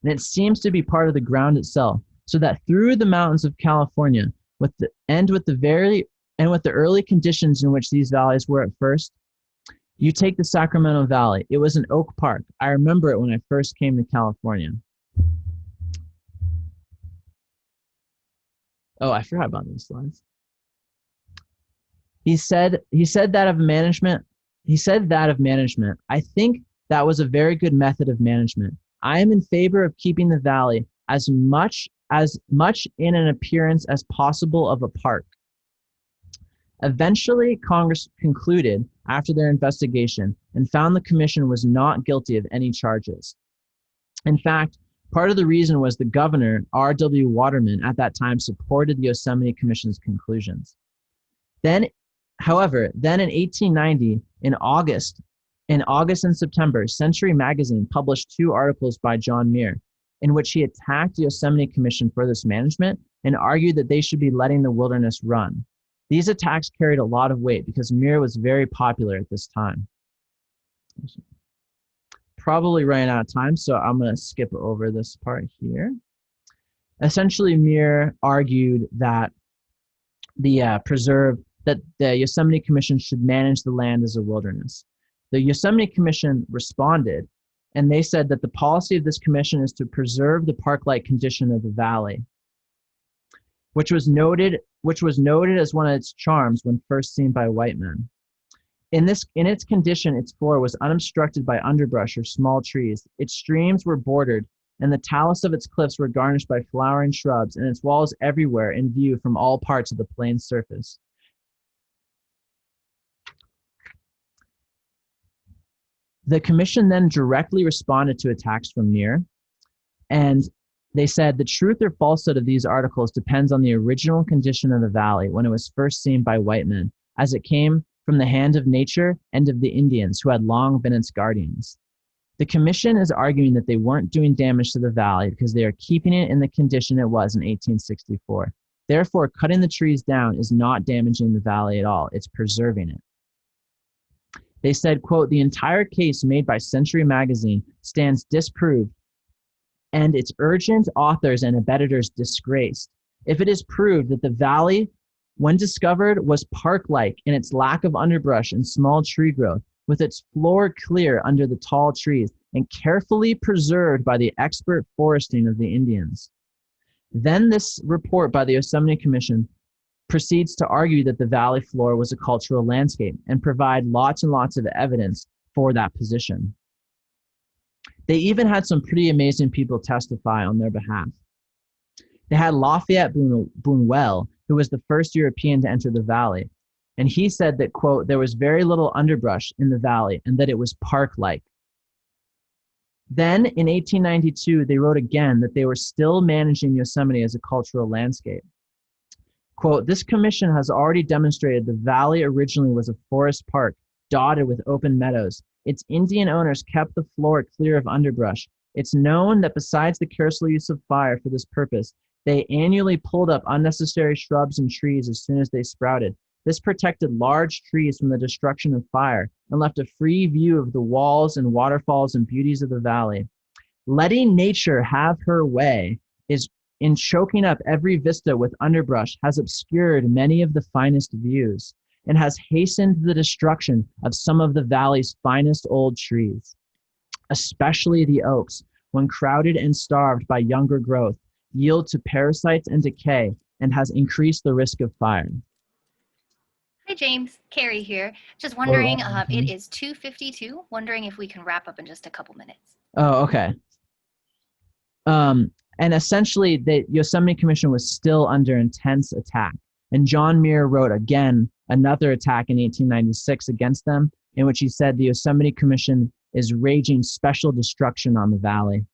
And it seems to be part of the ground itself, so that through the mountains of California, with the early conditions in which these valleys were at first, you take the Sacramento Valley. It was an oak park. I remember it when I first came to California. Oh, I forgot about these slides. He said that of management. I think that was a very good method of management. I am in favor of keeping the valley as much in an appearance as possible of a park. Eventually, Congress concluded after their investigation and found the commission was not guilty of any charges. In fact, part of the reason was the governor, R.W. Waterman, at that time supported the Yosemite Commission's conclusions. Then in 1890, in August and September, Century Magazine published two articles by John Muir in which he attacked the Yosemite Commission for this management and argued that they should be letting the wilderness run. These attacks carried a lot of weight because Muir was very popular at this time. Probably running out of time, so I'm going to skip over this part here. Essentially, Muir argued that the Yosemite Commission should manage the land as a wilderness. The Yosemite Commission responded, and they said that the policy of this commission is to preserve the park-like condition of the valley, which was noted as one of its charms when first seen by white men. In its condition, its floor was unobstructed by underbrush or small trees. Its streams were bordered, and the talus of its cliffs were garnished by flowering shrubs, and its walls everywhere in view from all parts of the plain's surface. The commission then directly responded to attacks from Muir, and they said the truth or falsehood of these articles depends on the original condition of the valley when it was first seen by white men, as it came from the hand of nature and of the Indians, who had long been its guardians. The commission is arguing that they weren't doing damage to the valley because they are keeping it in the condition it was in 1864. Therefore, cutting the trees down is not damaging the valley at all, it's preserving it. They said, quote, the entire case made by Century Magazine stands disproved and its urgent authors and abettors disgraced. If it is proved that the valley, when discovered, was park-like in its lack of underbrush and small tree growth, with its floor clear under the tall trees and carefully preserved by the expert foresting of the Indians, then this report by the Yosemite Commission proceeds to argue that the valley floor was a cultural landscape and provide lots and lots of evidence for that position. They even had some pretty amazing people testify on their behalf. They had Lafayette Bunwell, who was the first European to enter the valley, and he said that, quote, there was very little underbrush in the valley and that it was park-like. Then in 1892, they wrote again that they were still managing Yosemite as a cultural landscape. Quote, this commission has already demonstrated the valley originally was a forest park dotted with open meadows. Its Indian owners kept the floor clear of underbrush. It's known that besides the careful use of fire for this purpose, they annually pulled up unnecessary shrubs and trees as soon as they sprouted. This protected large trees from the destruction of fire and left a free view of the walls and waterfalls and beauties of the valley. Letting nature have her way is in choking up every vista with underbrush has obscured many of the finest views and has hastened the destruction of some of the valley's finest old trees, especially the oaks, when crowded and starved by younger growth, yield to parasites and decay and has increased the risk of fire. Hi, James. Carrie here. Just wondering, it is 2:52. Wondering if we can wrap up in just a couple minutes. Oh, okay. And essentially, the Yosemite Commission was still under intense attack. And John Muir wrote again another attack in 1896 against them, in which he said the Yosemite Commission is raging special destruction on the valley.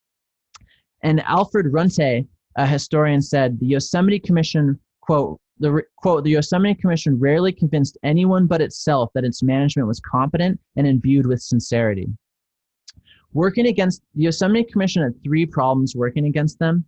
And Alfred Runte, a historian, said the Yosemite Commission, quote, the Yosemite Commission rarely convinced anyone but itself that its management was competent and imbued with sincerity. Working against the Yosemite Commission had three problems working against them.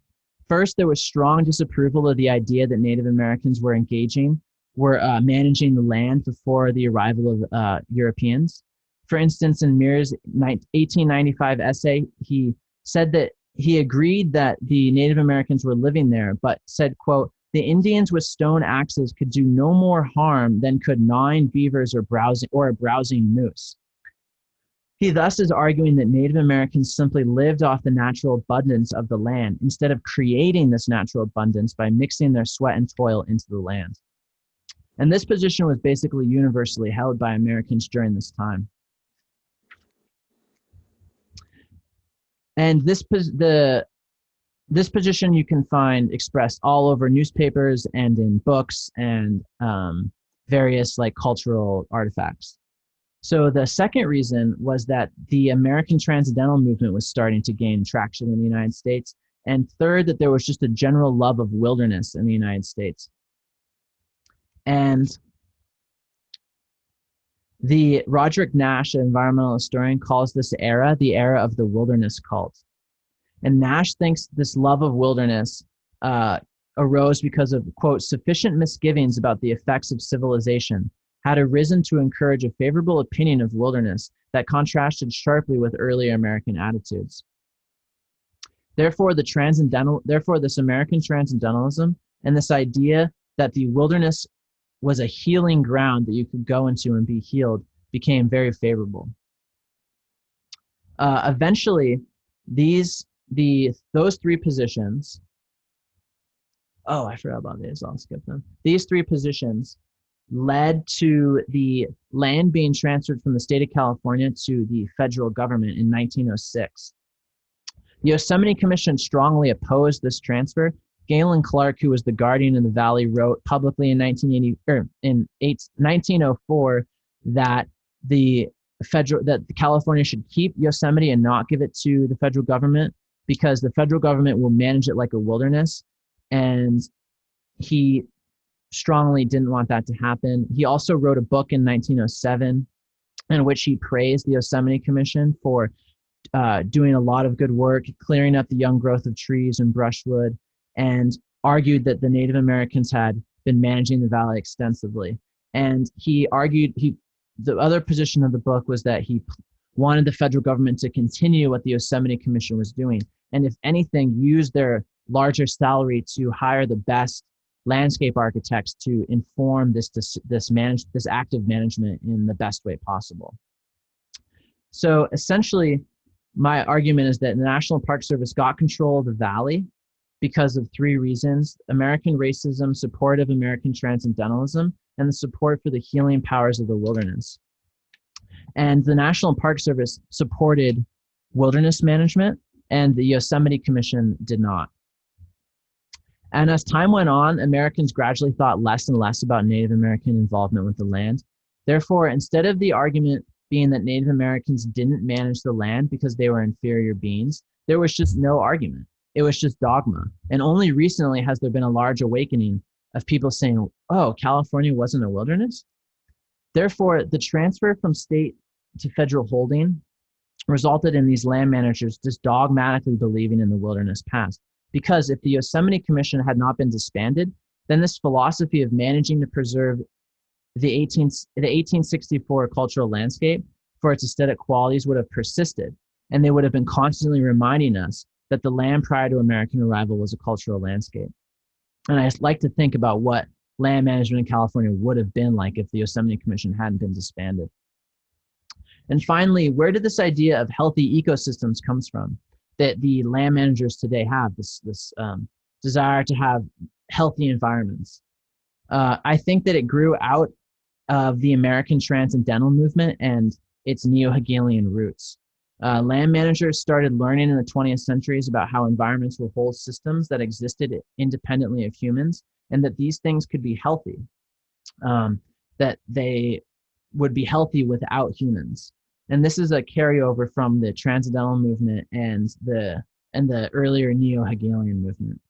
First, there was strong disapproval of the idea that Native Americans were managing the land before the arrival of Europeans. For instance, in Muir's 1895 essay, he said that he agreed that the Native Americans were living there, but said, quote, the Indians with stone axes could do no more harm than could gnawing beavers or a browsing moose. He thus is arguing that Native Americans simply lived off the natural abundance of the land instead of creating this natural abundance by mixing their sweat and toil into the land. And this position was basically universally held by Americans during this time. And this position you can find expressed all over newspapers and in books and various cultural artifacts. So the second reason was that the American Transcendental movement was starting to gain traction in the United States. And third, that there was just a general love of wilderness in the United States. And the Roderick Nash, an environmental historian, calls this era the era of the wilderness cult. And Nash thinks this love of wilderness arose because of, quote, sufficient misgivings about the effects of civilization had arisen to encourage a favorable opinion of wilderness that contrasted sharply with earlier American attitudes. Therefore, this American transcendentalism and this idea that the wilderness was a healing ground that you could go into and be healed became very favorable. Eventually, those three positions, oh, I forgot about these, I'll skip them. These three positions led to the land being transferred from the state of California to the federal government in 1906. The Yosemite Commission strongly opposed this transfer. Galen Clark, who was the guardian of the valley, wrote publicly in 1904 that California should keep Yosemite and not give it to the federal government because the federal government will manage it like a wilderness. And he strongly didn't want that to happen. He also wrote a book in 1907 in which he praised the Yosemite Commission for doing a lot of good work, clearing up the young growth of trees and brushwood, and argued that the Native Americans had been managing the valley extensively. And he argued, the other position of the book was that he wanted the federal government to continue what the Yosemite Commission was doing, and if anything, use their larger salary to hire the best landscape architects to inform this active management in the best way possible. So essentially, my argument is that the National Park Service got control of the valley because of three reasons: American racism, support of American transcendentalism, and the support for the healing powers of the wilderness. And the National Park Service supported wilderness management, and the Yosemite Commission did not. And as time went on, Americans gradually thought less and less about Native American involvement with the land. Therefore, instead of the argument being that Native Americans didn't manage the land because they were inferior beings, there was just no argument. It was just dogma. And only recently has there been a large awakening of people saying, oh, California wasn't a wilderness? Therefore, the transfer from state to federal holding resulted in these land managers just dogmatically believing in the wilderness past. Because if the Yosemite Commission had not been disbanded, then this philosophy of managing to preserve the 1864 cultural landscape for its aesthetic qualities would have persisted, and they would have been constantly reminding us that the land prior to American arrival was a cultural landscape. And I just like to think about what land management in California would have been like if the Yosemite Commission hadn't been disbanded. And finally, where did this idea of healthy ecosystems comes from that the land managers today have, this desire to have healthy environments? I think that it grew out of the American Transcendental Movement and its neo-Hegelian roots. Land managers started learning in the 20th centuries about how environments were whole systems that existed independently of humans, and that these things could be healthy, that they would be healthy without humans. And this is a carryover from the Transcendental Movement and the earlier neo-Hegelian movement.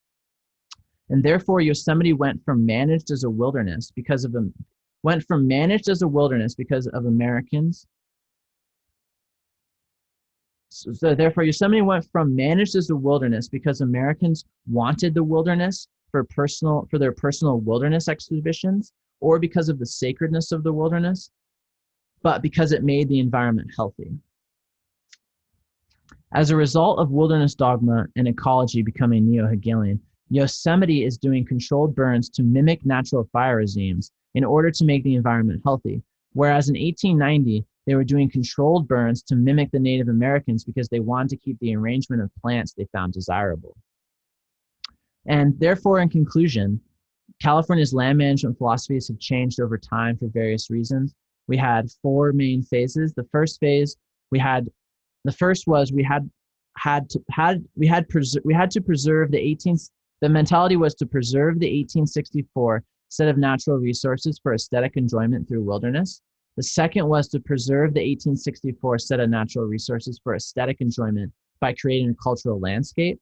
And therefore, Yosemite went from managed as a wilderness because of Americans. So therefore, Yosemite went from managed as a wilderness because Americans wanted the wilderness for their personal wilderness exhibitions, or because of the sacredness of the wilderness, but because it made the environment healthy. As a result of wilderness dogma and ecology becoming neo-Hegelian, Yosemite is doing controlled burns to mimic natural fire regimes in order to make the environment healthy, whereas in 1890, they were doing controlled burns to mimic the Native Americans because they wanted to keep the arrangement of plants they found desirable. And therefore, in conclusion, California's land management philosophies have changed over time for various reasons. We had four main phases. The first phase we had to preserve the mentality was to preserve the 1864 set of natural resources for aesthetic enjoyment through wilderness. The second was to preserve the 1864 set of natural resources for aesthetic enjoyment by creating a cultural landscape.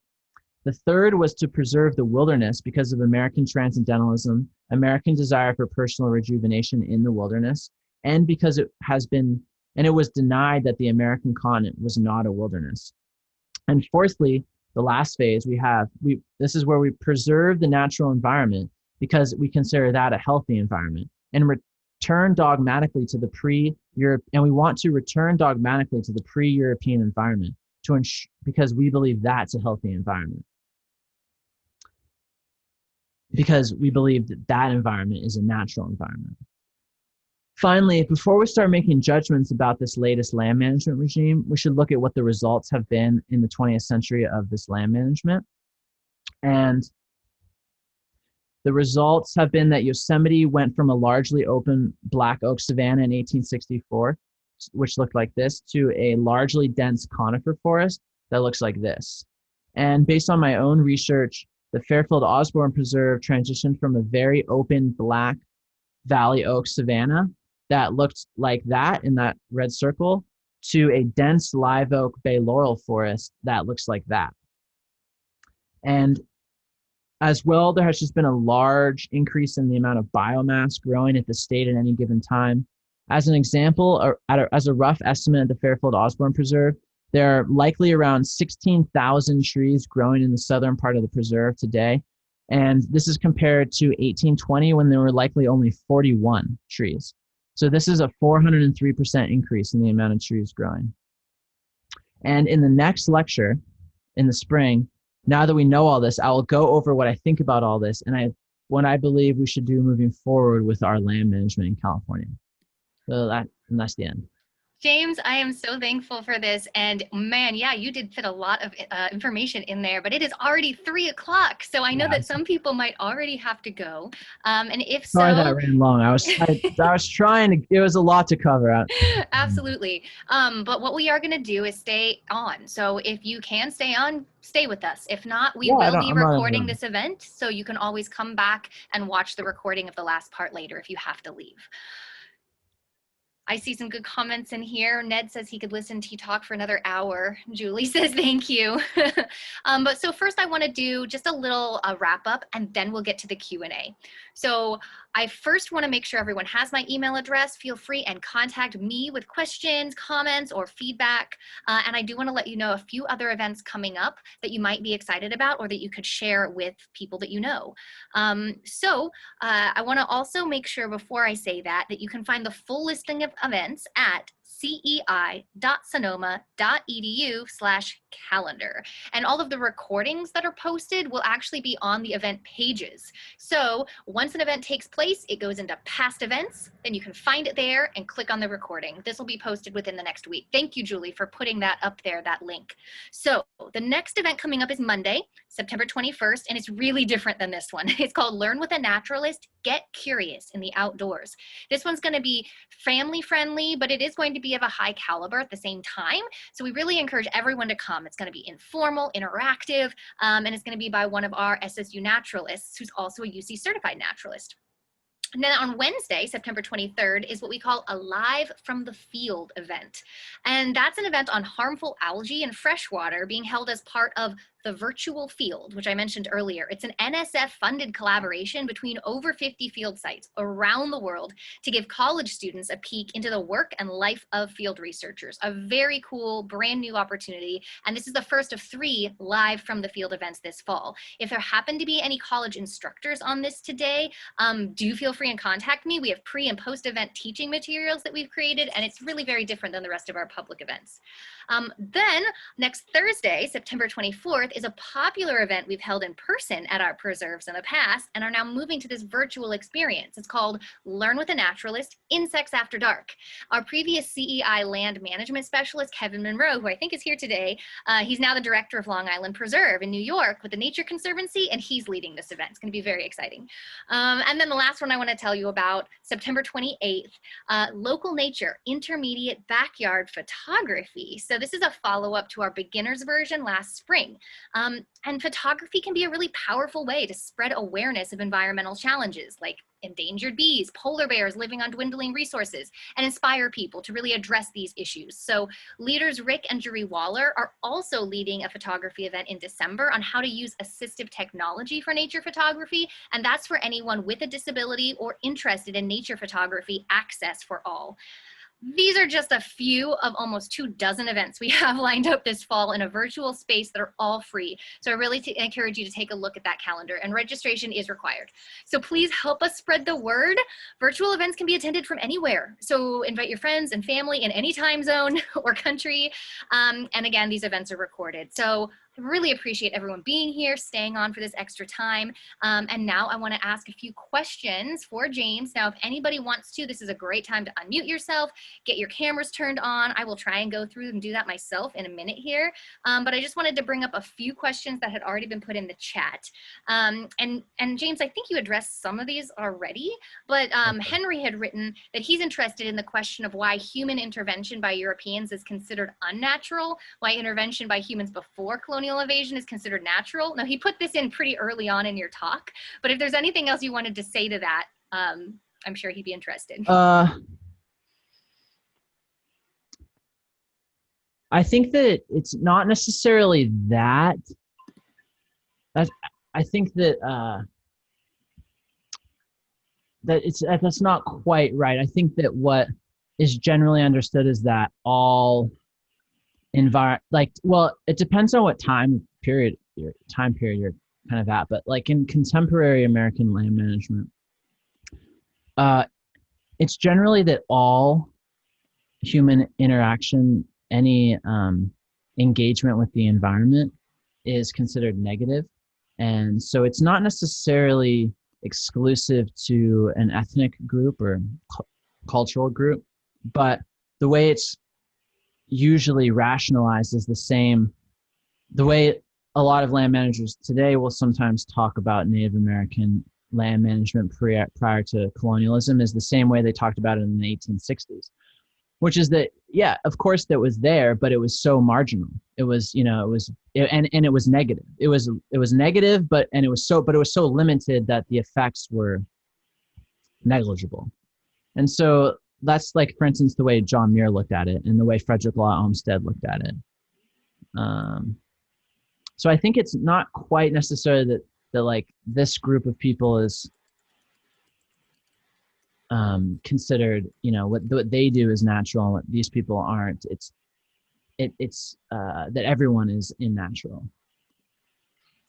The third was to preserve the wilderness because of American transcendentalism, American desire for personal rejuvenation in the wilderness, and because it was denied that the American continent was not a wilderness. And fourthly, the last phase, this is where we preserve the natural environment because we consider that a healthy environment, and return dogmatically to the pre-Europe, and we want to return dogmatically to the pre-European environment because we believe that's a healthy environment. Because we believe that that environment is a natural environment. Finally, before we start making judgments about this latest land management regime, we should look at what the results have been in the 20th century of this land management. And the results have been that Yosemite went from a largely open black oak savanna in 1864, which looked like this, to a largely dense conifer forest that looks like this. And based on my own research, the Fairfield Osborn Preserve transitioned from a very open black valley oak savanna that looked like that in that red circle to a dense live oak bay laurel forest that looks like that. And as well, there has just been a large increase in the amount of biomass growing at the state at any given time. As an example, as a rough estimate at the Fairfield Osborn Preserve, there are likely around 16,000 trees growing in the southern part of the preserve today. And this is compared to 1820 when there were likely only 41 trees. So this is a 403% increase in the amount of trees growing. And in the next lecture in the spring, now that we know all this, I will go over what I think about all this and what I believe we should do moving forward with our land management in California. So that's the end. James, I am so thankful for this. And man, yeah, you did fit a lot of information in there, but it is already 3 o'clock. So I know that some people might already have to go. And if so. Sorry that ran long. I was trying to, it was a lot to cover out. Absolutely. But what we are going to do is stay on. So if you can stay on, stay with us. If not, we will be recording this event. So you can always come back and watch the recording of the last part later if you have to leave. I see some good comments in here. Ned says he could listen to you talk for another hour. Julie says thank you. But so first I want to do just a little wrap up and then we'll get to the Q&A. So I first want to make sure everyone has my email address. Feel free and contact me with questions, comments, or feedback. And I do want to let you know a few other events coming up that you might be excited about or that you could share with people that you know. I want to also make sure before I say that you can find the full listing of events at cei.sonoma.edu/calendar. And all of the recordings that are posted will actually be on the event pages. So once an event takes place, it goes into past events, then you can find it there and click on the recording. This will be posted within the next week. Thank you, Julie, for putting that up there, that link. So the next event coming up is Monday, September 21st, and it's really different than this one. It's called Learn with a Naturalist, Get Curious in the Outdoors. This one's going to be family friendly, but it is going to be of a high caliber at the same time. So we really encourage everyone to come. It's going to be informal, interactive, and it's going to be by one of our SSU naturalists who's also a UC certified naturalist. And then on Wednesday, September 23rd, is what we call a Live from the Field event. And that's an event on harmful algae in freshwater being held as part of the Virtual Field, which I mentioned earlier. It's an NSF-funded collaboration between over 50 field sites around the world to give college students a peek into the work and life of field researchers. A very cool, brand new opportunity. And this is the first of 3 Live from the Field events this fall. If there happen to be any college instructors on this today, do feel free and contact me. We have pre and post-event teaching materials that we've created, and it's really very different than the rest of our public events. Then next Thursday, September 24th, is a popular event we've held in person at our preserves in the past and are now moving to this virtual experience. It's called Learn with a Naturalist, Insects After Dark. Our previous CEI land management specialist, Kevin Monroe, who I think is here today, he's now the director of Long Island Preserve in New York with the Nature Conservancy, and he's leading this event. It's going to be very exciting. And then the last one I want to tell you about, September 28th, Local Nature, Intermediate Backyard Photography. So this is a follow-up to our beginner's version last spring. And photography can be a really powerful way to spread awareness of environmental challenges like endangered bees, polar bears living on dwindling resources, and inspire people to really address these issues. So leaders Rick and Jury Waller are also leading a photography event in December on how to use assistive technology for nature photography, and that's for anyone with a disability or interested in nature photography, access for all. These are just a few of almost 24 events we have lined up this fall in a virtual space that are all free. So I really encourage you to take a look at that calendar, and registration is required. So please help us spread the word. Virtual events can be attended from anywhere. So invite your friends and family in any time zone or country. And again, these events are recorded. So I really appreciate everyone being here, staying on for this extra time. And now I want to ask a few questions for James. Now, if anybody wants to, this is a great time to unmute yourself, get your cameras turned on. I will try and go through and do that myself in a minute here. But I just wanted to bring up a few questions that had already been put in the chat. And James, I think you addressed some of these already, but Henry had written that he's interested in the question of why human intervention by Europeans is considered unnatural, why intervention by humans before colonial invasion is considered natural. Now, he put this in pretty early on in your talk, but if there's anything else you wanted to say to that, I'm sure he'd be interested. I think that it's not necessarily that. I think that that's not quite right. I think that what is generally understood is that all it depends on what time period you're kind of at, but like in contemporary American land management, it's generally that all human interaction, any engagement with the environment is considered negative. And so it's not necessarily exclusive to an ethnic group or cultural group, but the way it's usually rationalized is the same. The way a lot of land managers today will sometimes talk about Native American land management prior to colonialism is the same way they talked about it in the 1860s, which is that, yeah, of course that was there, but it was so marginal. It was, and it was negative. It was negative, but it was so limited that the effects were negligible. And so that's like, for instance, the way John Muir looked at it and the way Frederick Law Olmsted looked at it. So I think it's not quite necessarily that like this group of people is considered, what they do is natural and what these people aren't. It's that everyone is unnatural.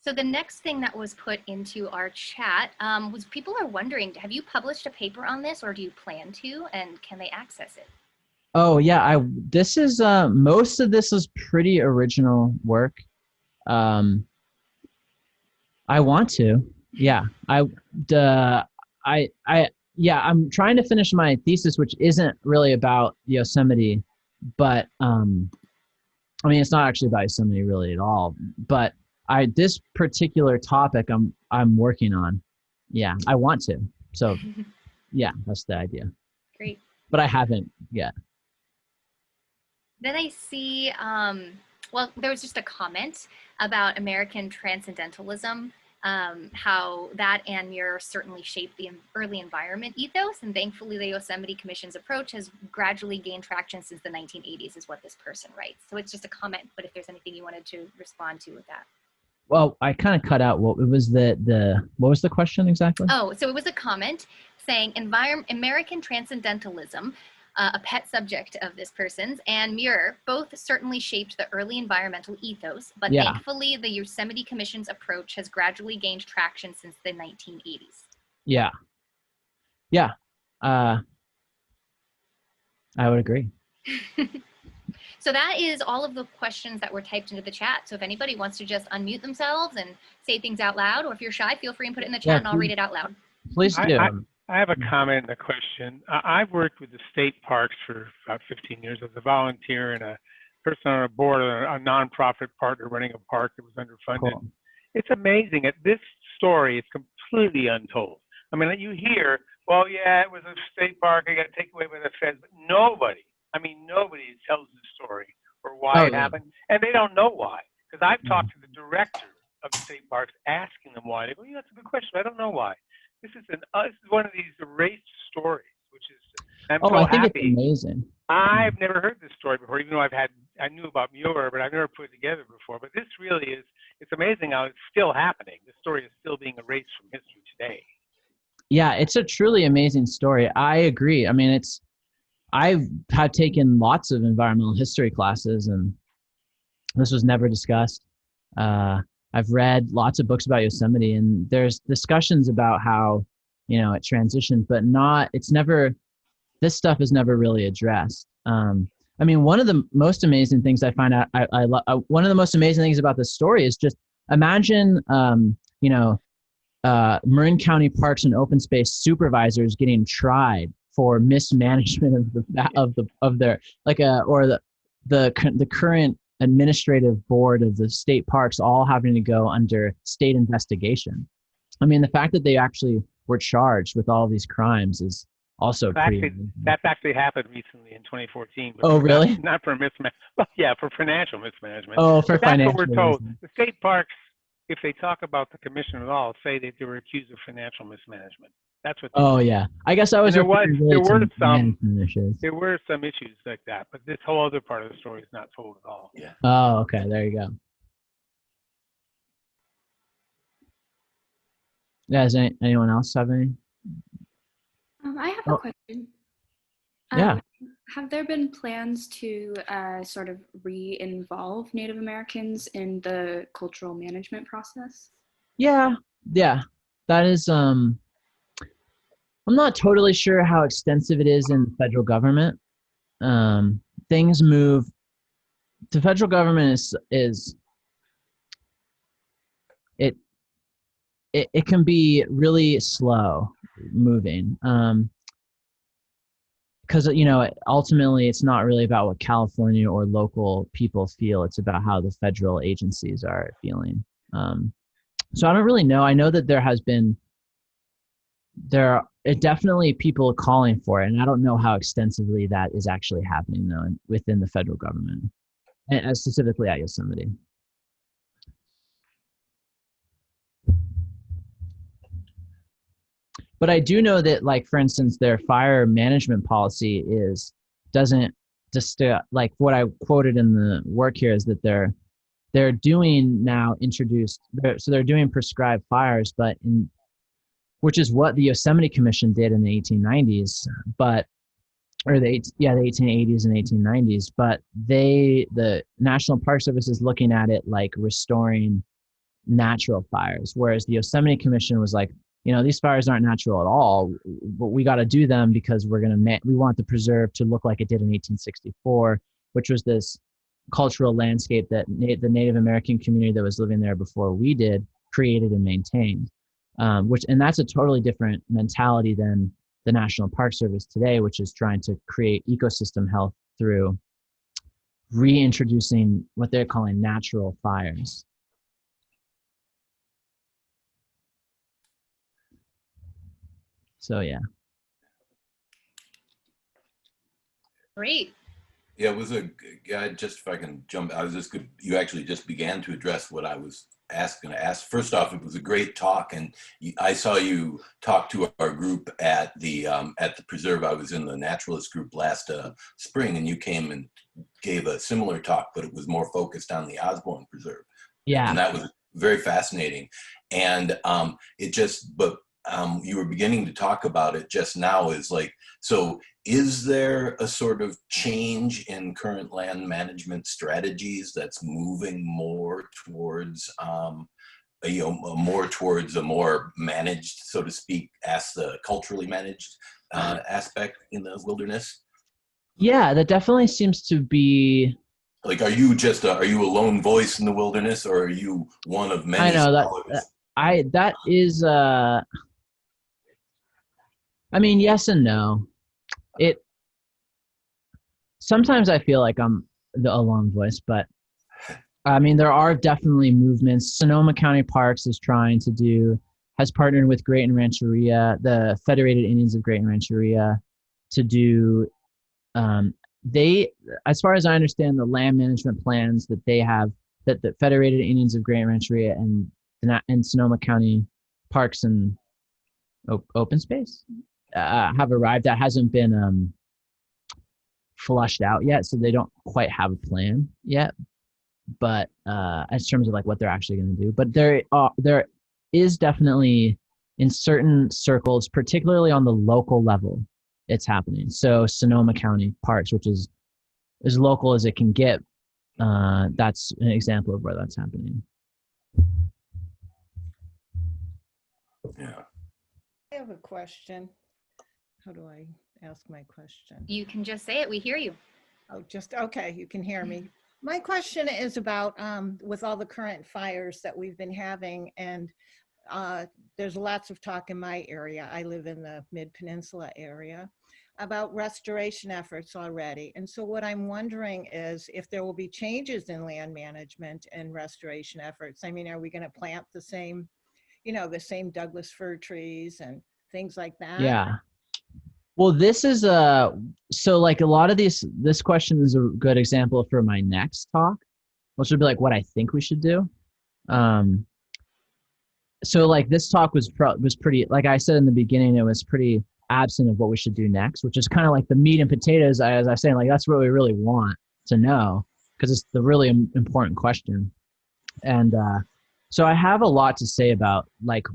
So the next thing that was put into our chat was people are wondering, have you published a paper on this or do you plan to, and can they access it? Oh yeah, this is most of this is pretty original work. I want to, yeah. I'm trying to finish my thesis, which isn't really about Yosemite, but it's not actually about Yosemite really at all. But this particular topic I'm working on. Yeah, I want to. So, yeah, that's the idea. Great. But I haven't yet. Then I see, there was just a comment about American transcendentalism, how that and Muir certainly shaped the early environment ethos, and thankfully the Yosemite Commission's approach has gradually gained traction since the 1980s, is what this person writes. So it's just a comment, but if there's anything you wanted to respond to with that. Well, I kind of cut out what it was what was the question exactly? Oh, so it was a comment saying American transcendentalism, a pet subject of this person's, and Muir both certainly shaped the early environmental ethos, but thankfully the Yosemite Commission's approach has gradually gained traction since the 1980s. Yeah. Yeah. I would agree. So that is all of the questions that were typed into the chat. So if anybody wants to just unmute themselves and say things out loud, or if you're shy, feel free and put it in the chat and I'll read it out loud. Please do. I have a comment and a question. I've worked with the state parks for about 15 years as a volunteer and a person on a board, a nonprofit partner running a park that was underfunded. Cool. It's amazing. This story is completely untold. I mean, you hear, well, yeah, it was a state park, I got to take away by the feds, but nobody tells the story or why it happened, and they don't know why. Because I've talked to the director of the state parks asking them why. They go, yeah, that's a good question. I don't know why. This is one of these erased stories, which is, I'm so I think happy. It's amazing. I've never heard this story before, even though I knew about Muir, but I've never put it together before. But this really is, it's amazing how it's still happening. The story is still being erased from history today. Yeah, it's a truly amazing story. I agree. I mean, I had taken lots of environmental history classes, and this was never discussed. I've read lots of books about Yosemite, and there's discussions about how, it transitioned, but this stuff is never really addressed. One of the most amazing things I find out, one of the most amazing things about this story is just imagine, Marin County Parks and Open Space supervisors getting tried for mismanagement of their the current administrative board of the state parks all having to go under state investigation. I mean, the fact that they actually were charged with all these crimes is also pretty. That's actually happened recently in 2014. Oh, really? Not for mismanagement. Well, yeah, for financial mismanagement. Oh, for financial. That's what we're told. The state parks, if they talk about the commission at all, say that they were accused of financial mismanagement. That's what. Oh, yeah. I guess I was. There were some issues like that, but this whole other part of the story is not told at all. Yeah. Oh, okay. There you go. Yeah. Does anyone else have any? I have a question. Yeah. Have there been plans to sort of re-involve Native Americans in the cultural management process? Yeah. That is. I'm not totally sure how extensive it is in the federal government. Things move. The federal government it can be really slow moving. Because ultimately it's not really about what California or local people feel. It's about how the federal agencies are feeling. So I don't really know. I know that there are definitely people calling for it, and I don't know how extensively that is actually happening though within the federal government, and specifically at Yosemite. But I do know that, like, for instance, their fire management policy doesn't just like what I quoted in the work here is that they're doing prescribed fires, which is what the Yosemite Commission did in the 1890s, the 1880s and 1890s. But the National Park Service is looking at it like restoring natural fires, whereas the Yosemite Commission was like, these fires aren't natural at all, but we got to do them because we want the preserve to look like it did in 1864, which was this cultural landscape that the Native American community that was living there before we did created and maintained. And that's a totally different mentality than the National Park Service today, which is trying to create ecosystem health through reintroducing what they're calling natural fires. So, yeah. Great. Yeah, just if I can jump, you actually just began to address what I was going to ask. First off, it was a great talk, and I saw you talk to our group at the preserve. I was in the naturalist group last spring, and you came and gave a similar talk, but it was more focused on the Osborn Preserve. Yeah. And that was very fascinating. And you were beginning to talk about it just now, so is there a sort of change in current land management strategies that's moving more towards a more managed, so to speak, as the culturally managed aspect in the wilderness? Yeah, that definitely seems to be. Like, are you a lone voice in the wilderness, or are you one of many? I know that is. I mean, yes and no. Sometimes I feel like I'm a lone voice, but I mean, there are definitely movements. Sonoma County Parks has partnered with Great and Rancheria, the Federated Indians of Great and Rancheria, to do, as far as I understand, the land management plans that they have, that the Federated Indians of Great and Rancheria and Sonoma County Parks and Open Space have arrived at, hasn't been flushed out yet, so they don't quite have a plan yet. But in terms of like what they're actually going to do, but there is definitely in certain circles, particularly on the local level, it's happening. So Sonoma County Parks, which is as local as it can get, that's an example of where that's happening. Yeah. I have a question. How do I ask my question? You can just say it. We hear you. Oh, just, okay, you can hear me. My question is about, with all the current fires that we've been having, and there's lots of talk in my area, I live in the Mid-Peninsula area, about restoration efforts already. And so what I'm wondering is if there will be changes in land management and restoration efforts. I mean, are we going to plant the same, the same Douglas fir trees and things like that? Yeah. Well, this is so like a lot of this question is a good example for my next talk, which would be like what I think we should do. So like this talk was pretty, like I said in the beginning, it was pretty absent of what we should do next, which is kind of like the meat and potatoes, as I was saying, like that's what we really want to know, because it's the really important question. And so I have a lot to say about like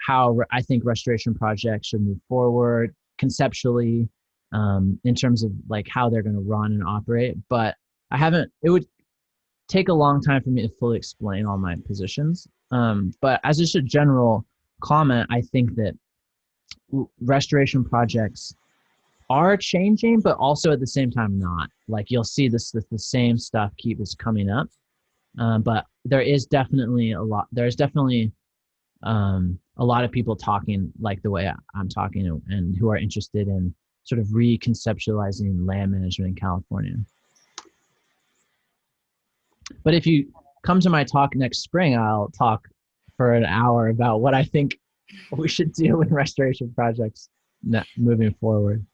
how I think restoration projects should move forward conceptually, in terms of like how they're going to run and operate. But it would take a long time for me to fully explain all my positions. But as just a general comment, I think that restoration projects are changing, but also at the same time not. Like you'll see the same stuff keeps coming up. But there is definitely a lot of people talking like the way I'm talking, and who are interested in sort of reconceptualizing land management in California. But if you come to my talk next spring, I'll talk for an hour about what I think we should do in restoration projects moving forward.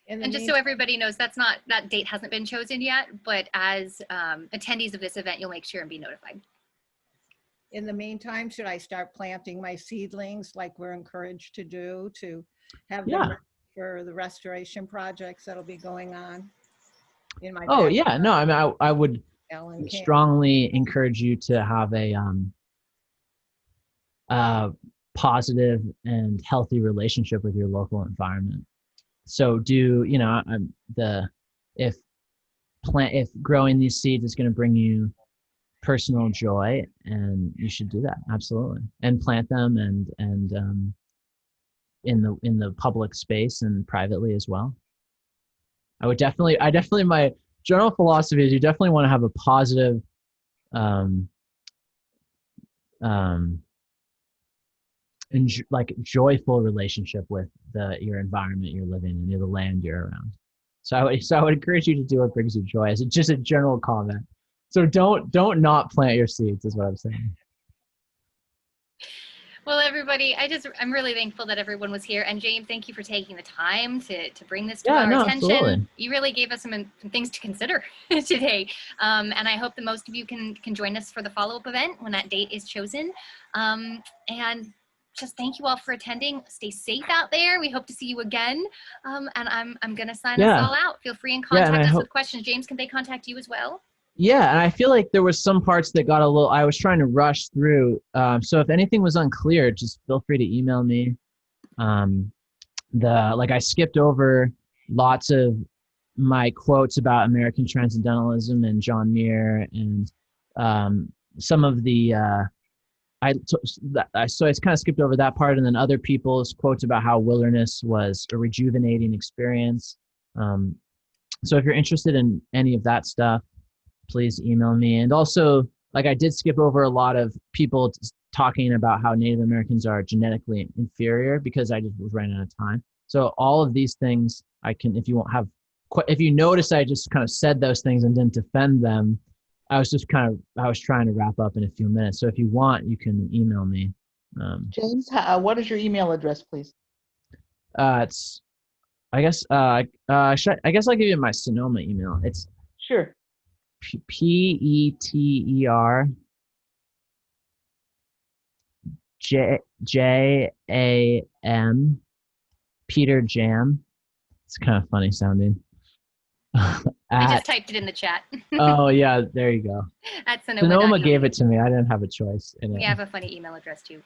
And just so everybody knows, that date hasn't been chosen yet, but as attendees of this event, you'll make sure and be notified. In the meantime, should I start planting my seedlings like we're encouraged to do, to have them ready for the restoration projects that'll be going on in my backyard? Yeah, no, I mean, I would strongly encourage you to have a positive and healthy relationship with your local environment. So if growing these seeds is going to bring you personal joy, and you should do that, absolutely, and plant them and in the public space and privately as well. I definitely my general philosophy is you definitely want to have a positive like joyful relationship with your environment you're living in, the land you're around. So I would encourage you to do what brings you joy, as just a general comment. So don't not plant your seeds, is what I'm saying. Well, everybody, I'm really thankful that everyone was here. And James, thank you for taking the time to bring this to our attention. Absolutely. You really gave us some things to consider today. And I hope that most of you can join us for the follow-up event when that date is chosen. And just thank you all for attending. Stay safe out there. We hope to see you again. And I'm going to sign us all out. Feel free and contact us with questions. James, can they contact you as well? Yeah, and I feel like there was some parts that got I was trying to rush through. So if anything was unclear, just feel free to email me. I skipped over lots of my quotes about American Transcendentalism and John Muir, and some of the I kind of skipped over that part, and then other people's quotes about how wilderness was a rejuvenating experience. So if you're interested in any of that stuff, please email me. And also, like, I did skip over a lot of people talking about how Native Americans are genetically inferior, because I just was running out of time. So all of these things if you notice, I just kind of said those things and didn't defend them. I was trying to wrap up in a few minutes. So if you want, you can email me. James, what is your email address, please? It's, I guess I'll give you my Sonoma email. It's sure. PETER JAM Peter Jam. It's kind of funny sounding. I just typed it in the chat. Oh yeah, there you go. At Sonoma. Sonoma gave it to me. I didn't have a choice in it. We have a funny email address too.